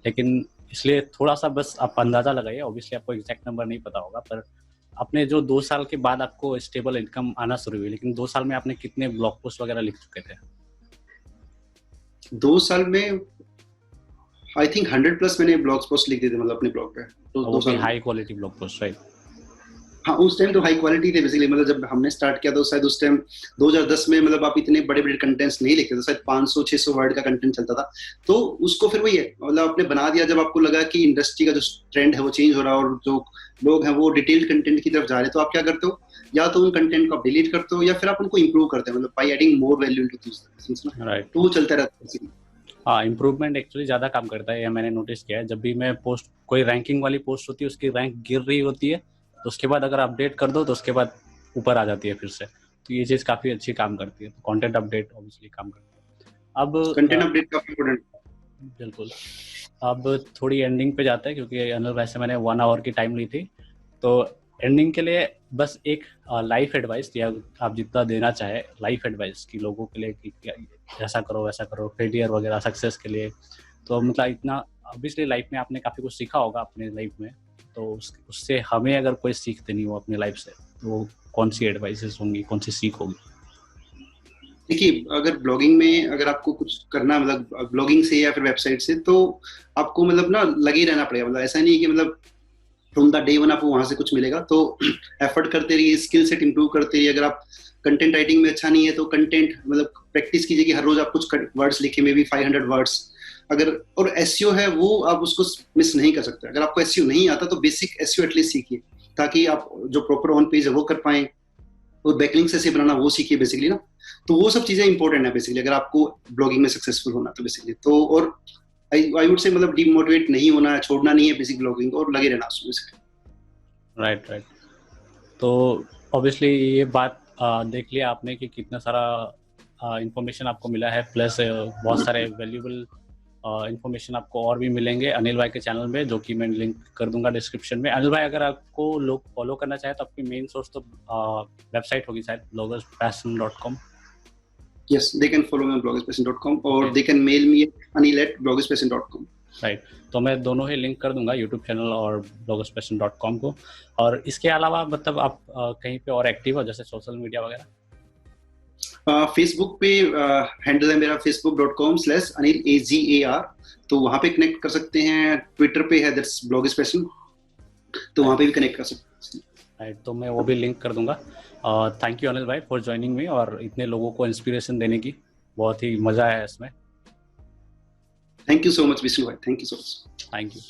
लेकिन इसलिए थोड़ा सा बस आप अंदाजा लगाइए, ऑब्वियसली आपको एग्जैक्ट नंबर नहीं पता होगा, पर आपने जो 2 साल के बाद आपको स्टेबल इनकम आना शुरू हुई, लेकिन 2 साल में आपने कितने ब्लॉग पोस्ट वगैरह लिख चुके थे? 2 साल में आई थिंक 100+ मैंने ब्लॉग पोस्ट लिख दिए थे, मतलब अपने ब्लॉग पे। तो 2 साल high quality blog post, right? हाँ, उस टाइम तो हाई क्वालिटी थे बेसिकली। मतलब जब हमने स्टार्ट किया तो शायद उस टाइम 2010 में मतलब आप इतने बड़े बड़े कंटेंट्स नहीं लिखते थे, शायद 500-600 वर्ड का कंटेंट चलता था। तो उसको फिर वही है, मतलब आपने बना दिया जब आपको लगा कि इंडस्ट्री का जो ट्रेंड है वो चेंज हो रहा है और जो लोग हैं वो डिटेल्ड कंटेंट की तरफ जा रहे हैं, तो आप क्या करते हो, या तो उन कंटेंट को आप डिलीट करते हो या फिर आप उनको इंप्रूव करते हो, मतलब by adding more value into this. Right. तो वो चलता रहता है। हाँ, इम्प्रूवमेंट एक्चुअली ज़्यादा काम करता है, ये मैंने नोटिस किया है। जब भी मैं पोस्ट कोई रैंकिंग वाली पोस्ट होती है, उसकी रैंक गिर रही होती है, तो उसके बाद अगर अपडेट कर दो तो उसके बाद ऊपर आ जाती है फिर से। तो ये चीज़ काफ़ी अच्छी काम करती है। तो कंटेंट अपडेट ऑब्वियसली काम करती है। अब कंटेंट अपडेट काफी इम्पोर्टेंट। बिल्कुल। अब थोड़ी एंडिंग पे जाते हैं, क्योंकि अनिल भाई से मैंने 1 आवर की टाइम ली थी। तो एंडिंग के लिए बस एक लाइफ एडवाइस, या आप जितना देना चाहे लाइफ एडवाइस कि लोगों के लिए कि ऐसा करो वैसा करो, फेलियर वगैरह सक्सेस के लिए। तो मतलब इतना ऑब्वियसली लाइफ में आपने काफ़ी कुछ सीखा होगा अपने लाइफ में, तो उससे हमें अगर कोई सीख देनी हो अपनी लाइफ से, तो कौन सी एडवाइसेस होंगी, कौन सी सीख होगी? देखिए, अगर ब्लॉगिंग में अगर आपको कुछ करना, मतलब ब्लॉगिंग से या फिर वेबसाइट से, तो आपको मतलब ना लगे रहना पड़ेगा। मतलब ऐसा नहीं कि मतलब फ्रॉम द डे वन आपको वहां से कुछ मिलेगा। तो एफर्ट करते रहिए, स्किल सेट इंप्रूव करते रहिए। अगर आप कंटेंट राइटिंग में अच्छा नहीं है तो कंटेंट मतलब प्रैक्टिस कीजिए कि हर रोज आप कुछ वर्ड्स लिखे, मे बी 500 वर्ड्स। अगर और एसईओ है वो आप उसको मिस नहीं कर सकते। अगर आपको एसईओ नहीं आता तो बेसिक एसईओ एटलीस्ट सीखिए, ताकि आप जो प्रॉपर ऑन पेज है वो कर पाए, और बैकलिंक कैसे बनाना वो सीखिए बेसिकली ना। तो वो सब चीजें इंपॉर्टेंट है बेसिकली, अगर आपको ब्लॉगिंग में सक्सेसफुल होना तो बेसिकली। तो और आई वुड से मतलब डिमोटिवेट नहीं होना है, छोड़ना नहीं है बेसिक ब्लॉगिंग, और लगे रहना उसमें बेसिकली। Right, right. तो ऑब्वियसली ये बात देख लिया आपने कि कितना सारा इंफॉर्मेशन आपको मिला है, प्लस बहुत सारे वैल्यूबल इंफॉर्मेशन आपको और भी मिलेंगे अनिल भाई के चैनल में, जो कि मैं लिंक कर दूंगा डिस्क्रिप्शन में। अनिल भाई, अगर आपको लोग फॉलो करना चाहे तो आपकी मेन सोर्स तो वेबसाइट होगी शायद, bloggerspassion.com। Yes, they can follow me on bloggerspassion.com, or they can mail me at anil@bloggerspassion.com. Right. तो मैं दोनों ही लिंक कर दूंगा, यूट्यूब चैनल और bloggerspassion.com को। और इसके अलावा मतलब आप कहीं पे और एक्टिव हो, जैसे सोशल मीडिया वगैरह? फेसबुक पे हैंडल है मेरा facebook.com/anil AGAR, तो वहां पे कनेक्ट कर सकते हैं। ट्विटर पे है दैट्स bloggerspassion, तो वहां पे भी कनेक्ट कर सकते हैं। राइट, तो मैं वो भी लिंक कर दूंगा। थैंक यू अनिल भाई फॉर ज्वाइनिंग मी, और इतने लोगों को इंस्पिरेशन देने की। बहुत ही मजा आया इसमें। Thank you so much Vishnu भाई, thank you so much. Thank you.